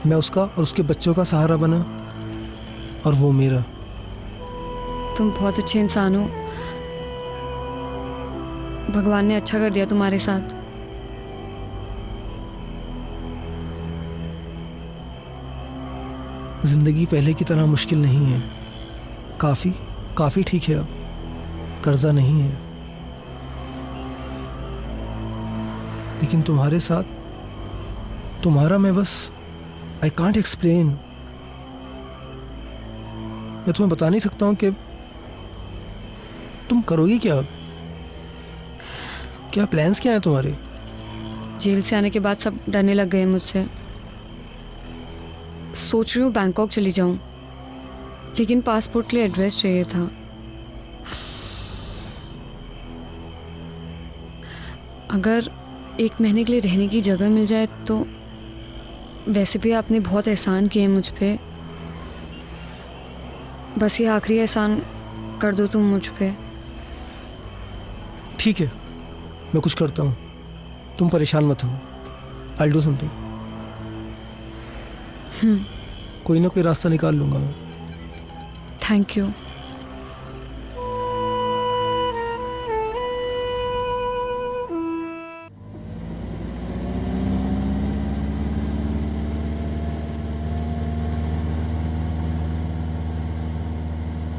मैं उसका और उसके बच्चों का सहारा बना और वो मेरा। तुम बहुत अच्छे इंसान हो, भगवान ने अच्छा कर दिया तुम्हारे साथ। जिंदगी पहले की तरह मुश्किल नहीं है, काफी ठीक है। अब कर्जा नहीं है, लेकिन तुम्हारे साथ तुम्हारा मैं बस आई कांट एक्सप्लेन। मैं तुम्हें बता नहीं सकता हूं कि तुम करोगी क्या, क्या प्लान्स क्या हैं तुम्हारे? जेल से आने के बाद सब डरने लग गए मुझसे। सोच रही हूँ बैंकॉक चली जाऊं, लेकिन पासपोर्ट के लिए एड्रेस चाहिए था। अगर 1 महीने के लिए रहने की जगह मिल जाए तो। वैसे भी आपने बहुत एहसान किए मुझ पे, बस ये आखिरी एहसान कर दो तुम मुझ पे। ठीक है, मैं कुछ करता हूँ, तुम परेशान मत हो। I'll do something। कोई ना कोई रास्ता निकाल लूंगा मैं। Thank you.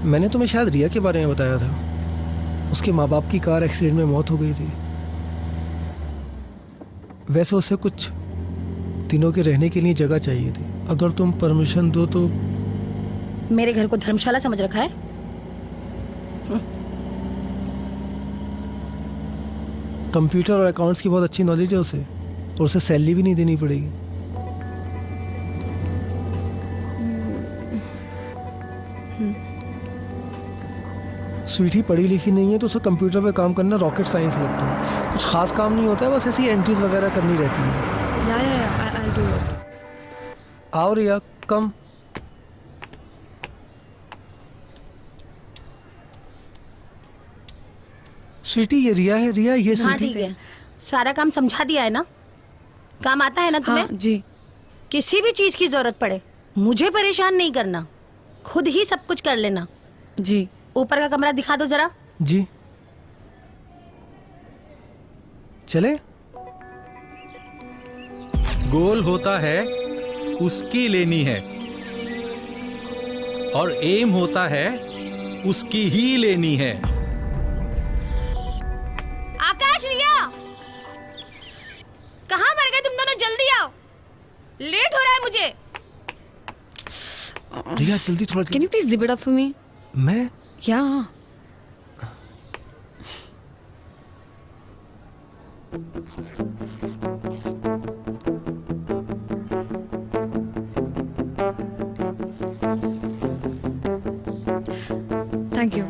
मैंने तुम्हें शायद रिया के बारे में बताया था। उसके माँ बाप की कार एक्सीडेंट में मौत हो गई थी। वैसे उसे कुछ दिनों के रहने के लिए जगह चाहिए थी। अगर तुम परमिशन दो तो। मेरे घर को धर्मशाला समझ रखा है? कंप्यूटर और अकाउंट्स की बहुत अच्छी नॉलेज है उसे, और उसे सैलरी भी नहीं देनी पड़ेगी। स्वीटी पढ़ी लिखी नहीं है तो उसे कंप्यूटर पे काम करना रॉकेट साइंस लगता है। कुछ खास काम नहीं होता है, बस ऐसी एंट्रीज वगैरह करनी रहती है। या I'll do it. आओ रिया, कम। स्वीटी ये रिया है, रिया ये हाँ स्वीटी। ठीक है, सारा काम समझा दिया है ना? काम आता है ना तुम्हें? हाँ जी। किसी भी चीज की जरूरत पड़े मुझे परेशान नहीं करना, खुद ही सब कुछ कर लेना। जी। ऊपर का कमरा दिखा दो जरा। जी चले। गोल होता है उसकी लेनी है और एम होता है उसकी ही लेनी है। आकाश, रिया, कहाँ मर गए तुम दोनों? जल्दी आओ, लेट हो रहा है मुझे। रिया जल्दी, थोड़ा Can you please zip it up for me? मैं? Yeah. Thank you.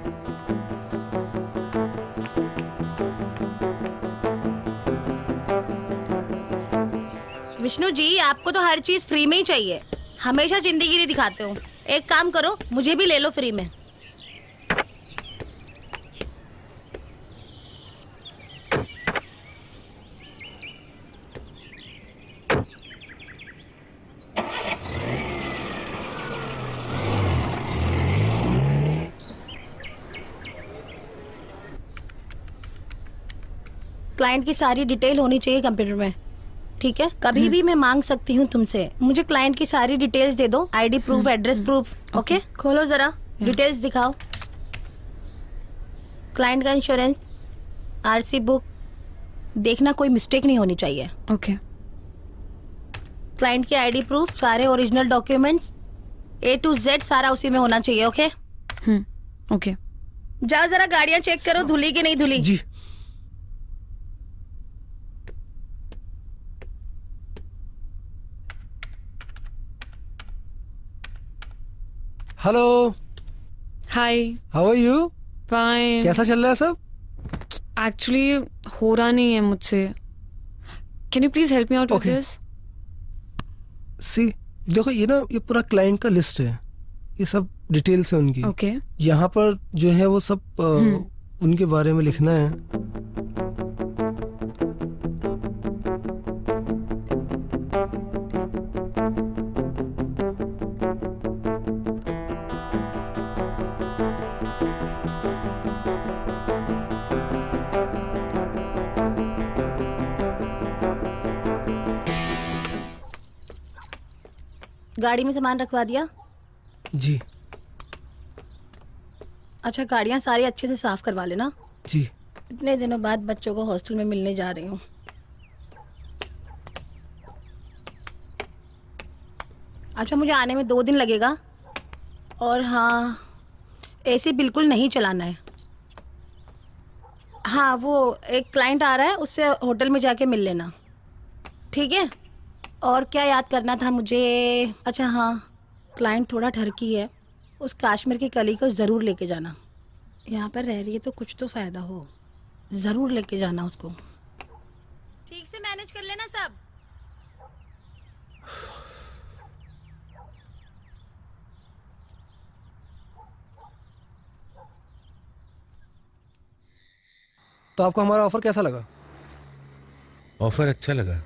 Vishnu ji, आपको तो हर चीज फ्री में ही चाहिए, हमेशा जिंदगी दिखाते हो। एक काम करो, मुझे भी ले लो फ्री में। क्लाइंट की सारी डिटेल होनी चाहिए कंप्यूटर में, ठीक है? कभी भी मैं मांग सकती हूँ तुमसे, मुझे क्लाइंट की सारी डिटेल्स दे दो, ID proof, address proof. Okay, खोलो जरा, डिटेल्स दिखाओ। क्लाइंट का इंश्योरेंस, आरसी बुक, देखना कोई मिस्टेक नहीं होनी चाहिए। ओके। क्लाइंट के आईडी प्रूफ, सारे original documents, A to Z सारा उसी में होना चाहिए। Okay okay. जाओ जरा गाड़ियां चेक करो, धुली की नहीं धुली। जी। Hello. Hi. How are you? Fine. कैसा चल रहा है सब? एक्चुअली हो रहा नहीं है मुझसे। Can you please help me out with this? See देखो, ये ना, ये पूरा क्लाइंट का लिस्ट है, ये सब डिटेल्स है उनकी। ओके। यहाँ पर जो है वो सब उनके बारे में लिखना है। गाड़ी में सामान रखवा दिया? जी। अच्छा, गाड़ियां सारी अच्छे से साफ करवा लेना। जी। इतने दिनों बाद बच्चों को हॉस्टल में मिलने जा रही हूँ। अच्छा, मुझे आने में 2 दिन लगेगा, और हाँ, एसी बिल्कुल नहीं चलाना है। हाँ, वो एक क्लाइंट आ रहा है, उससे होटल में जाके मिल लेना, ठीक है? और क्या याद करना था मुझे? अच्छा हाँ, क्लाइंट थोड़ा ठरकी है, उस काश्मीर की कली को ज़रूर लेके जाना। यहाँ पर रह रही है तो कुछ तो फ़ायदा हो, ज़रूर लेके जाना उसको। ठीक से मैनेज कर लेना सब। तो आपको हमारा ऑफर कैसा लगा? ऑफर अच्छा लगा।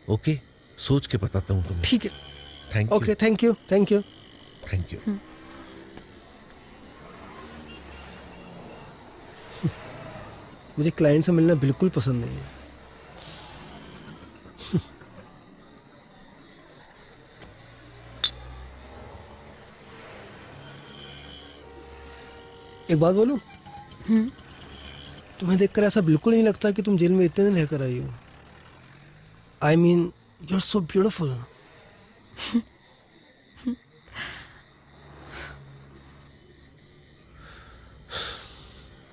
ओके, सोच के बताता हूँ तुम्हें। ठीक है। Thank you. Okay, thank you, thank you, thank you. मुझे क्लाइंट से मिलना बिल्कुल पसंद नहीं है। एक बात बोलूं? तुम्हें देखकर ऐसा बिल्कुल नहीं लगता कि तुम जेल में इतने दिन रहकर आई हो। I mean, you are so beautiful.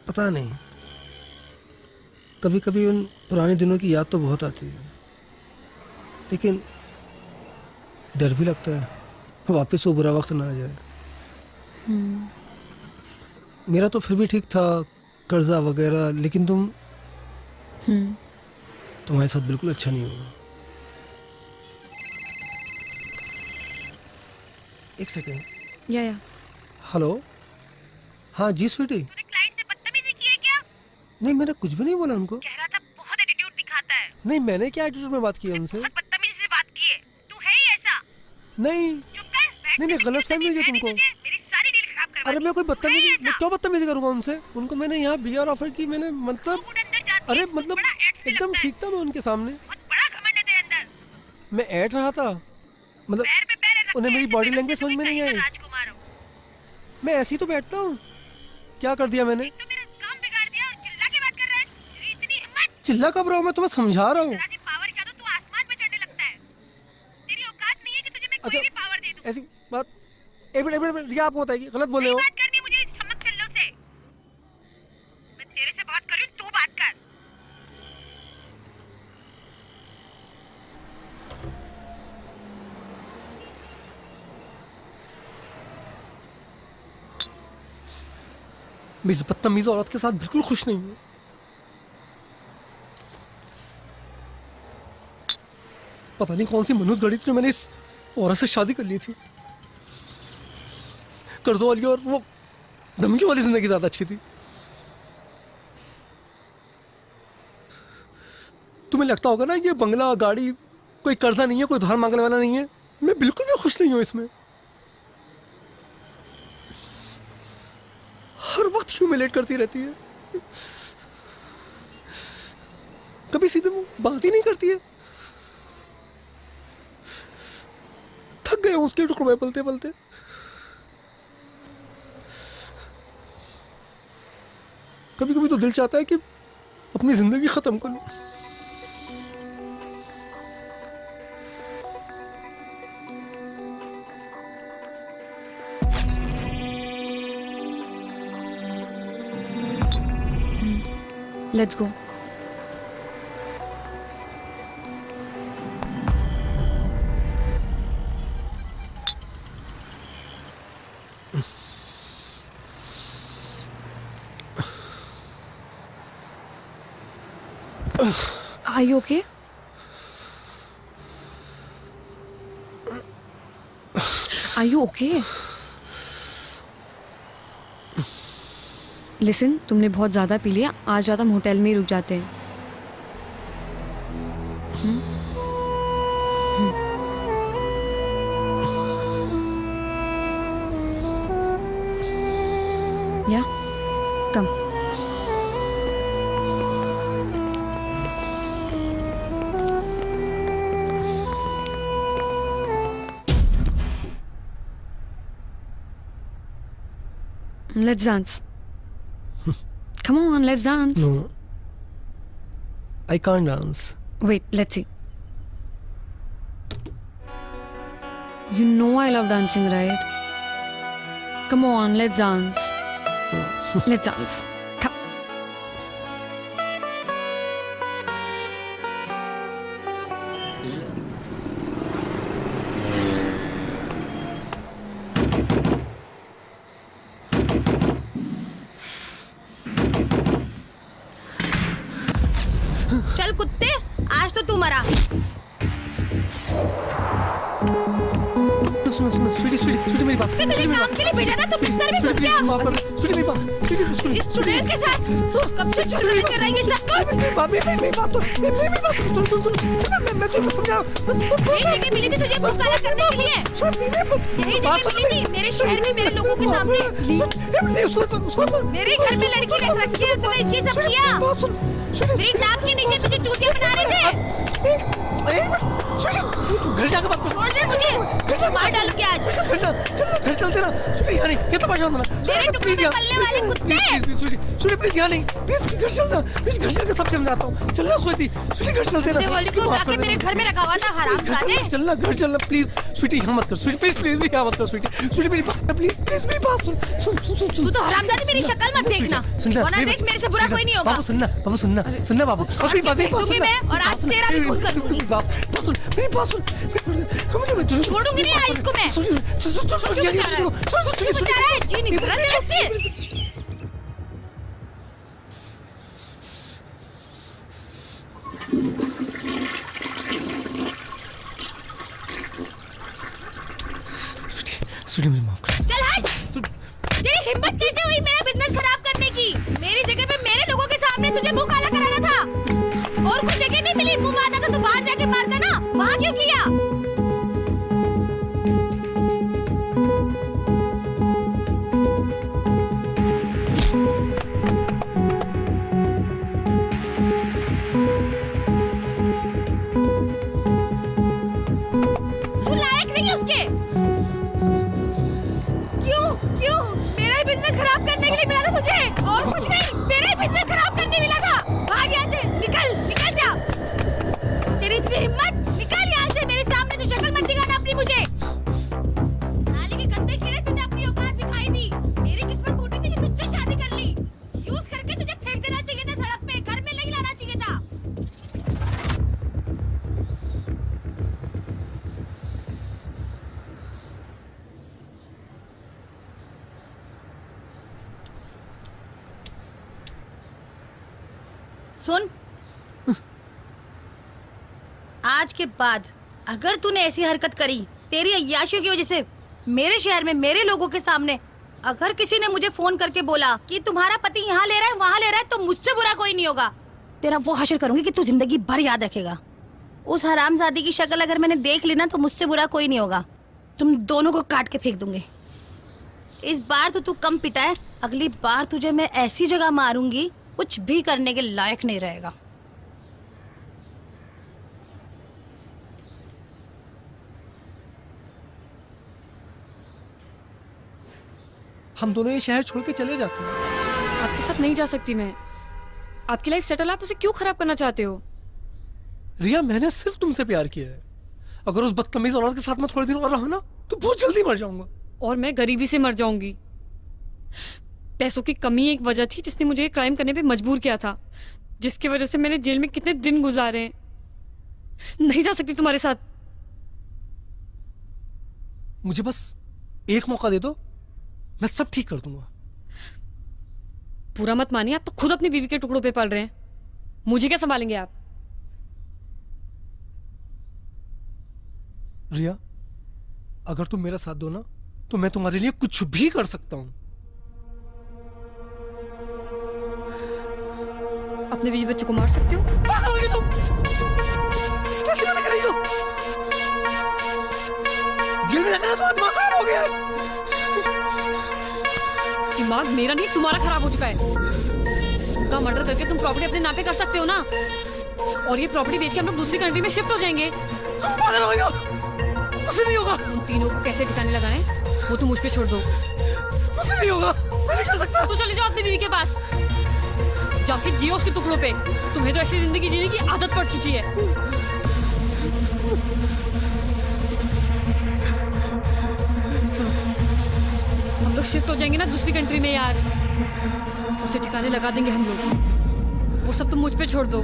पता नहीं, कभी कभी उन पुराने दिनों की याद तो बहुत आती है, लेकिन डर भी लगता है वापस वो बुरा वक्त ना आ जाए। मेरा तो फिर भी ठीक था, कर्जा वगैरह, लेकिन तुम्हारे साथ बिल्कुल अच्छा नहीं हुआ। एक सेकंड। या हेलो, हाँ जी स्वीटी। तूने क्लाइंट से बदतमीजी की है क्या? नहीं, मैंने कुछ भी नहीं बोला उनको। कह रहा था बहुत एटीट्यूड दिखाता है। नहीं, मैंने क्या एटीट्यूड में बात की है उनसे? बहुत बदतमीजी से बात की है। तू है ही ऐसा। नहीं चुप कर। नहीं, गलतफहमी हुई है तुमको। मेरी सारी डील खराब करवा अरे मैं कोई बदतमीजी, मैं क्यों बदतमीजी करूंगा उनसे? उनको मैंने यहाँ बीआर ऑफर की, मैंने मतलब अरे मतलब एकदम ठीक था मैं उनके सामने। बड़ा घमंड है तेरे अंदर। मैं ऐड रहा था, मतलब उन्हें मेरी बॉडी लैंग्वेज समझ में नहीं आई। राजकुमार हो। मैं ऐसे ही तो बैठता हूँ, क्या कर दिया मैंने? तो मेरा काम बिगाड़ दिया और चिल्ला के बात कर रहा है। तेरी इतनी हिम्मत। चिल्ला कब रहा हूँ? मैं तुम्हें समझा रहा हूँ। पावर क्या, तो तू आसमान पे चढ़ने लगता है। तेरी औकात नहीं है कि तुझे मैं कोई भी पावर दे दूं। ऐसी बात एक मिनट रिया, आपको बताइए, गलत बोल रहे हो। बात करनी मुझे समझ चल लो से। मैं तेरे से बात कर रही हूँ, तू बात कर। मैं इस बदतमीज औरत के साथ बिल्कुल खुश नहीं हूँ। पता नहीं कौन सी मनुष्य गढ़ी थी जो मैंने इस औरत से शादी कर ली थी। कर्जों वाली और वो धमकी वाली जिंदगी ज्यादा अच्छी थी। तुम्हें लगता होगा ना ये बंगला गाड़ी कोई कर्जा नहीं है, कोई उधार मांगने वाला नहीं है। मैं बिल्कुल भी खुश नहीं हूं इसमें। हर वक्त ह्यूमिलेट करती रहती है, कभी सीधे बात ही नहीं करती है। थक गए उसके टुकड़े पलते पलते। कभी कभी तो दिल चाहता है कि अपनी जिंदगी खत्म कर लूं। Let's go. Are you okay? Are you okay? Listen, तुमने बहुत ज़्यादा पी लिया, आज रात हम होटल में ही रुक जाते हैं। या कम। Let's dance. Come on, let's dance. No, I can't dance. Wait, let's see. You know I love dancing, right? Come on, let's dance. Let's dance. Come. चल कुत्ते, आज तो तू मरा। सुनो सुनो, स्वीटी स्वीटी स्वीटी मेरी बात। तुझे काम के लिए भेजा था, तू बिस्तर में घुस गया। माफ कर दे, स्वीटी मेरी बात। स्वीटी इस स्टूडेंट के साथ कब से चल कर रही है सब कुछ। मेरी बात तो मेरी बात सुन, मैं तुम्हें समझा। यही जगह मिली थी तुझे मुंह काला करने के लिए। यही जगह मिली थी मेरे शहर में मेरे लोगों के सामने। मेरे घर में लड़की रख रखी है, तूने इसकी सब किया। मेरी नाक के नीचे तुझे चूतिया बना रहे थे। घर जाकर बात छोड़ दे मुझे, मार डालूंगी आज। घर चलते ना, स्वीटी ये तो परेशान होना। मेरे टुकड़े में पलने वाले कुत्ते। स्वीटी प्लीज यहाँ नहीं, प्लीज घर चलना, प्लीज घर चलकर सब समझाता हूँ। चलना स्वीटी, स्वीटी घर चलते ना। देवाली को जाके मेरे घर में रखा हुआ था हरामजादे। चलना घर चलना प्लीज। स्वीटी यहाँ मत कर, स्वीटी प्लीज प्लीज यहाँ मत कर। स्वीटी मेरी बात प्लीज प्लीज मेरी बात सुन। तू तो हरामजादी मेरी शक्ल मत देखना, वरना देख मेरे से बुरा कोई नहीं होगा। बाबू सुनना बाबू। अभी मैं और आज तेरा भी खून कर दूंगी। मेरी बात सुन। छोड़ूंगी नहीं आज इसको मैं। जी नहीं कर रहा तेरे से। स्वीटी मुझे माफ कर। चल हट। तेरी हिम्मत कैसे हुई मेरा बिजनेस खराब करने की? मेरी जगह पे मेरे लोगों के सामने तुझे मुंह काला कराना था। और कोई जगह नहीं मिली मुंह मारना था तो बाहर जाके मारता ना, वहाँ क्यों किया? तू लायक नहीं है उसके। क्यों मेरा ही बिजनेस खराब करने के लिए मिला था तुझे, और कुछ नहीं। मेरा ही बिजनेस खराब करने मिला था। भाग यहाँ से, निकल जा। तेरी इतनी हिम्मत, निकल यहाँ से। मेरे सामने तो शक्ल मत दिखाना अपनी मुझे। नाली के गंदे कीड़े, तुझे अपनी औकात दिखाई दी। मेरी किस्मत फूटी थी कि तुझसे शादी कर ली। यूज करके तुझे फेंक देना चाहिए था सड़क पे, घर में नहीं लाना चाहिए था। सुन, आज के बाद अगर तूने ऐसी हरकत करी तेरी अय्याशियों की वजह से मेरे शहर में मेरे लोगों के सामने, अगर किसी ने मुझे फोन करके बोला कि तुम्हारा पति यहाँ ले रहा है वहाँ ले रहा है, तो मुझसे बुरा कोई नहीं होगा। तेरा वो हश्र करूंगी कि तू जिंदगी भर याद रखेगा। उस हरामजादी की शक्ल अगर मैंने देख ली ना तो मुझसे बुरा कोई नहीं होगा। तुम दोनों को काट के फेंक दूंगी। इस बार तो तू कम पिटा है, अगली बार तुझे मैं ऐसी जगह मारूंगी कुछ भी करने के लायक नहीं रहेगा। हम दोनों ये शहर छोड़ के चले जाते हैं। आपके साथ नहीं जा सकती मैं। आपकी लाइफ सेटल, आप उसे क्यों खराब करना चाहते हो? रिया, मैंने सिर्फ तुमसे प्यार किया है। अगर उस बदतमीज औरत के साथ मैं थोड़े दिन और रहा ना तो बहुत जल्दी मर जाऊंगा। और मैं गरीबी से मर जाऊंगी। पैसों की कमी एक वजह थी जिसने मुझे क्राइम करने पे मजबूर किया था, जिसकी वजह से मैंने जेल में कितने दिन गुजारे हैं। नहीं जा सकती तुम्हारे साथ। मुझे बस एक मौका दे दो, मैं सब ठीक कर दूंगा। पूरा मत मानिए, आप तो खुद अपनी बीवी के टुकड़ों पे पल रहे हैं। मुझे क्या संभालेंगे आप? रिया, अगर तुम मेरा साथ दो ना तो मैं तुम्हारे लिए कुछ भी कर सकता हूं। अपने बीवी बच्चे को मार सकते हो? तुम कैसे मना कर रही हो? जेल में जाकर तुम्हारा दिमाग खराब हो गया है। दिमाग मेरा नहीं तुम्हारा खराब हो चुका है। उनका मर्डर करके तुम प्रॉपर्टी अपने नाम पे कर सकते हो ना, और ये प्रॉपर्टी बेच के हम लोग दूसरी कंट्री में शिफ्ट हो जाएंगे। तुम पागल हो गई हो? उसे नहीं होगा। उन तीनों को कैसे ठिकाने लगाएं वो तुम मुझ पे छोड़ दो। उसे नहीं होगा, मैं नहीं कर सकता। तो चले जाओ अपनी बीवी के पास, जाके जियो उसके टुकड़ों पे। तुम्हें तो ऐसी जिंदगी जीने की आदत पड़ चुकी है। सुनो, हम लोग शिफ्ट हो जाएंगे ना दूसरी कंट्री में यार, उसे ठिकाने लगा देंगे हम लोग। वो सब तुम मुझ पे छोड़ दो।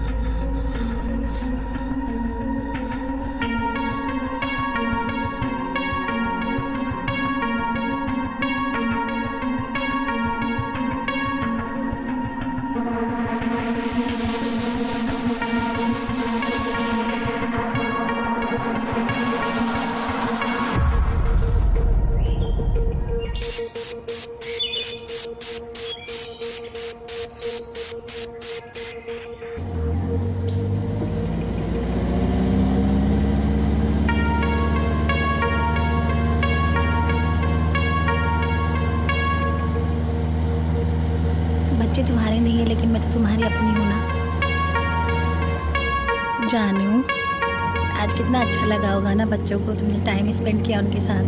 बच्चे तुम्हारे नहीं है लेकिन मैं तो तुम्हारी अपनी हूँ ना। जानू, आज कितना अच्छा लगा होगा ना बच्चों को, तुमने टाइम स्पेंड किया उनके साथ,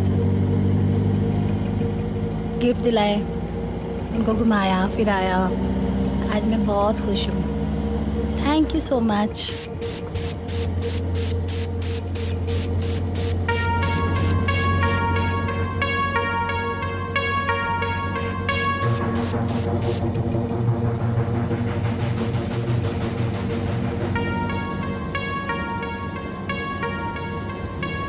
गिफ्ट दिलाए, उनको घुमाया फिराया। आज मैं बहुत खुश हूँ। Thank you so much.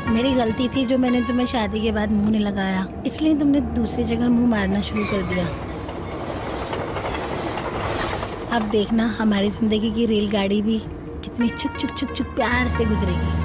मेरी गलती थी जो मैंने तुम्हें शादी के बाद मुंह नहीं लगाया, इसलिए तुमने दूसरी जगह मुंह मारना शुरू कर दिया। अब देखना हमारी जिंदगी की रेलगाड़ी भी कितनी चुक चुक चुक चुक प्यार से गुजरेगी।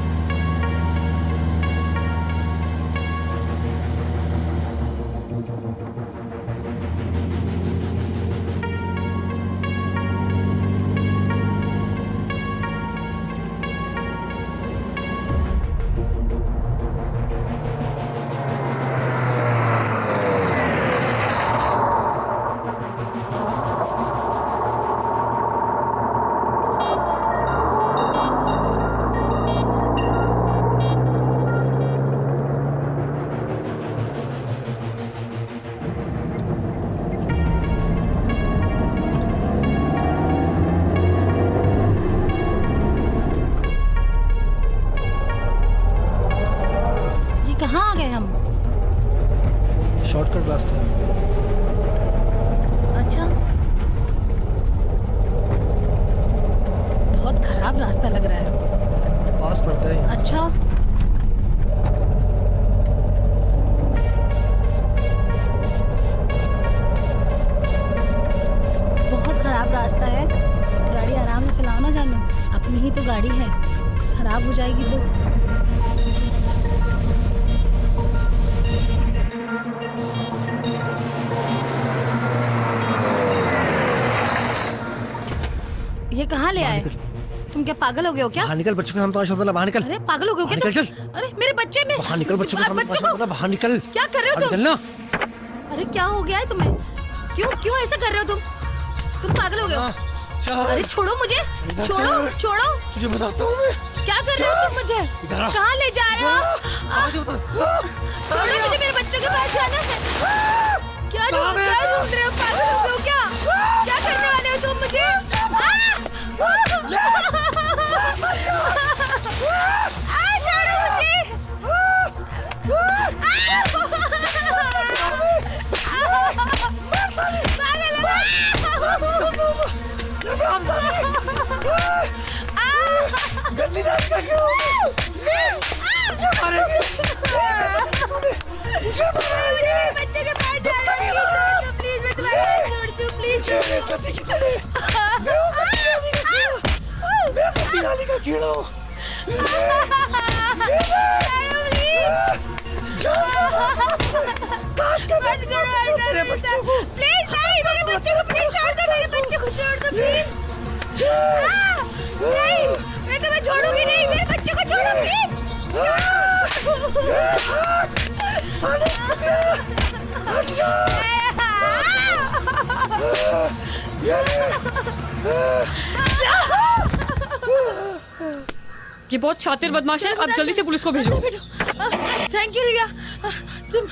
ना, अपनी ही तो गाड़ी है, खराब हो जाएगी तो। ये कहाँ ले आए? तुम क्या पागल हो गए हो क्या? बाहर निकल, बच्चों के सामने तमाशा मत बना, बाहर निकल। अरे पागल हो गए हो क्या? निकल चल। अरे मेरे बच्चे में। बाहर निकल, बच्चों के सामने तमाशा मत बना, बाहर निकल। क्या कर रहे हो तुम? निकलना। अरे क्या हो गया है तुम्हें? क्यों ऐसा कर रहे हो तुम? तुम पागल हो गए हो? अरे छोड़ो मुझे, छोड़ो। तुझे बताता हूँ मैं। क्या कर रहे हो तुम मुझे? कहाँ ले जा रहे हो? छोड़ो मुझे, मेरे बच्चों के पास जाना है। क्या ढूंढ रहे हो? पागल हो गए हो क्या? क्या करने वाले हो तुम मुझे? गंदी दाल का क्यों? मुझे मारेंगे। मुझे मारेंगे। बच्चे के पास जा रहे हो? प्लीज मैं तुम्हारे हाथ जोड़ती हूँ, प्लीज। सती की तुम्हें। मैं गंदी दाल का कीड़ा हूँ। प्लीज नहीं, मेरे बच्चे को प्लीज छोड़ दो, मेरे बच्चे को छोड़ दो प्लीज। नहीं, मैं तुम्हें छोड़ूंगी नहीं, मेरे बच्चे को छोड़ो प्लीज। हट जा। ये बहुत शातिर बदमाश है, अब जल्दी से पुलिस को भेजो। थैंक यू रिया, तुम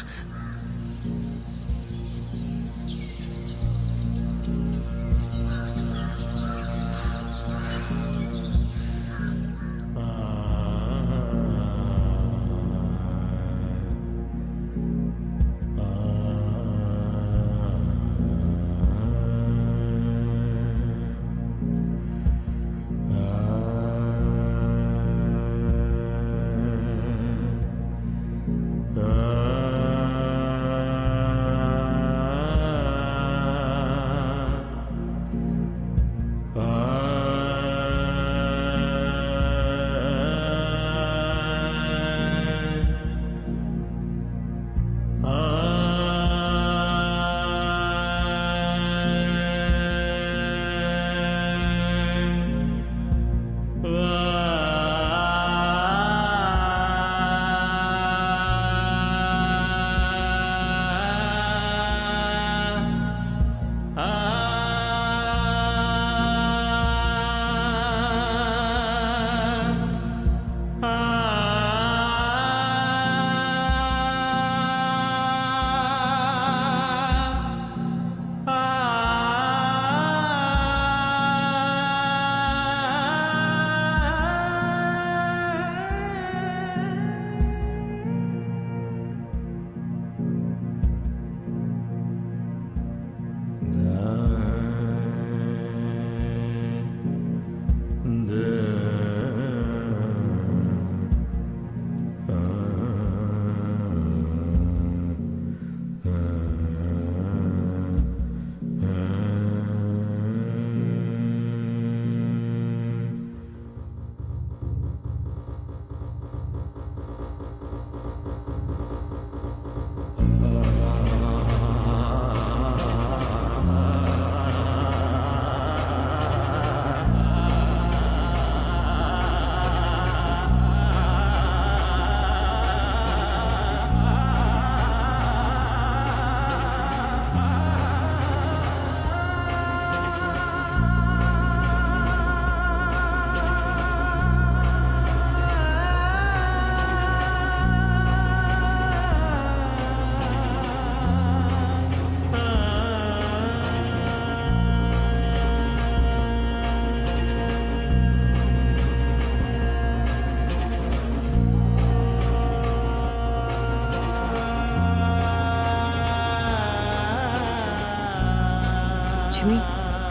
लक्ष्मी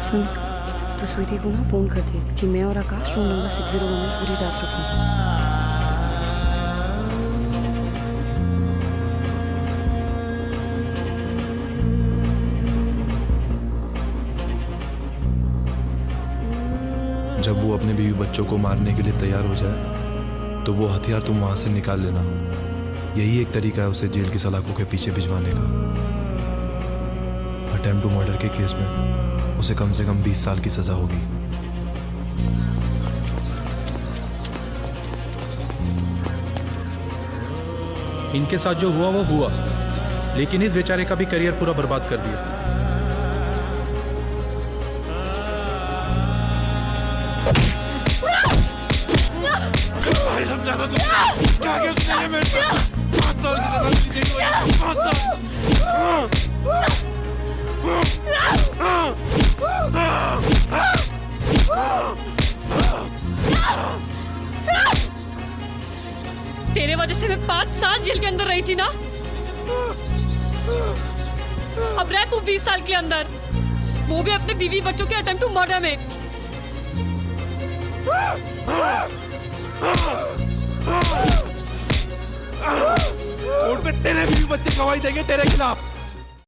सुन, तू स्वीटी को ना फोन कर दे कि मैं और आकाश रूम नंबर 601 में पूरी रात रुकेंगे। जब वो अपने बीवी बच्चों को मारने के लिए तैयार हो जाए तो वो हथियार तुम वहां से निकाल लेना। यही एक तरीका है उसे जेल की सलाखों के पीछे भिजवाने का। अटेम्प्ट टू मर्डर के केस में उसे कम से कम 20 साल की सजा होगी। इनके साथ जो हुआ वो हुआ, लेकिन इस बेचारे का भी करियर पूरा बर्बाद कर दिया। तेरे वजह से मैं 5 साल जेल के अंदर रही थी ना, अब रह तू 20 साल के अंदर, वो भी अपने बीवी बच्चों के अटेम्प्ट टू मर्डर में। कोर्ट में तेरे बीवी बच्चे गवाही देंगे तेरे खिलाफ।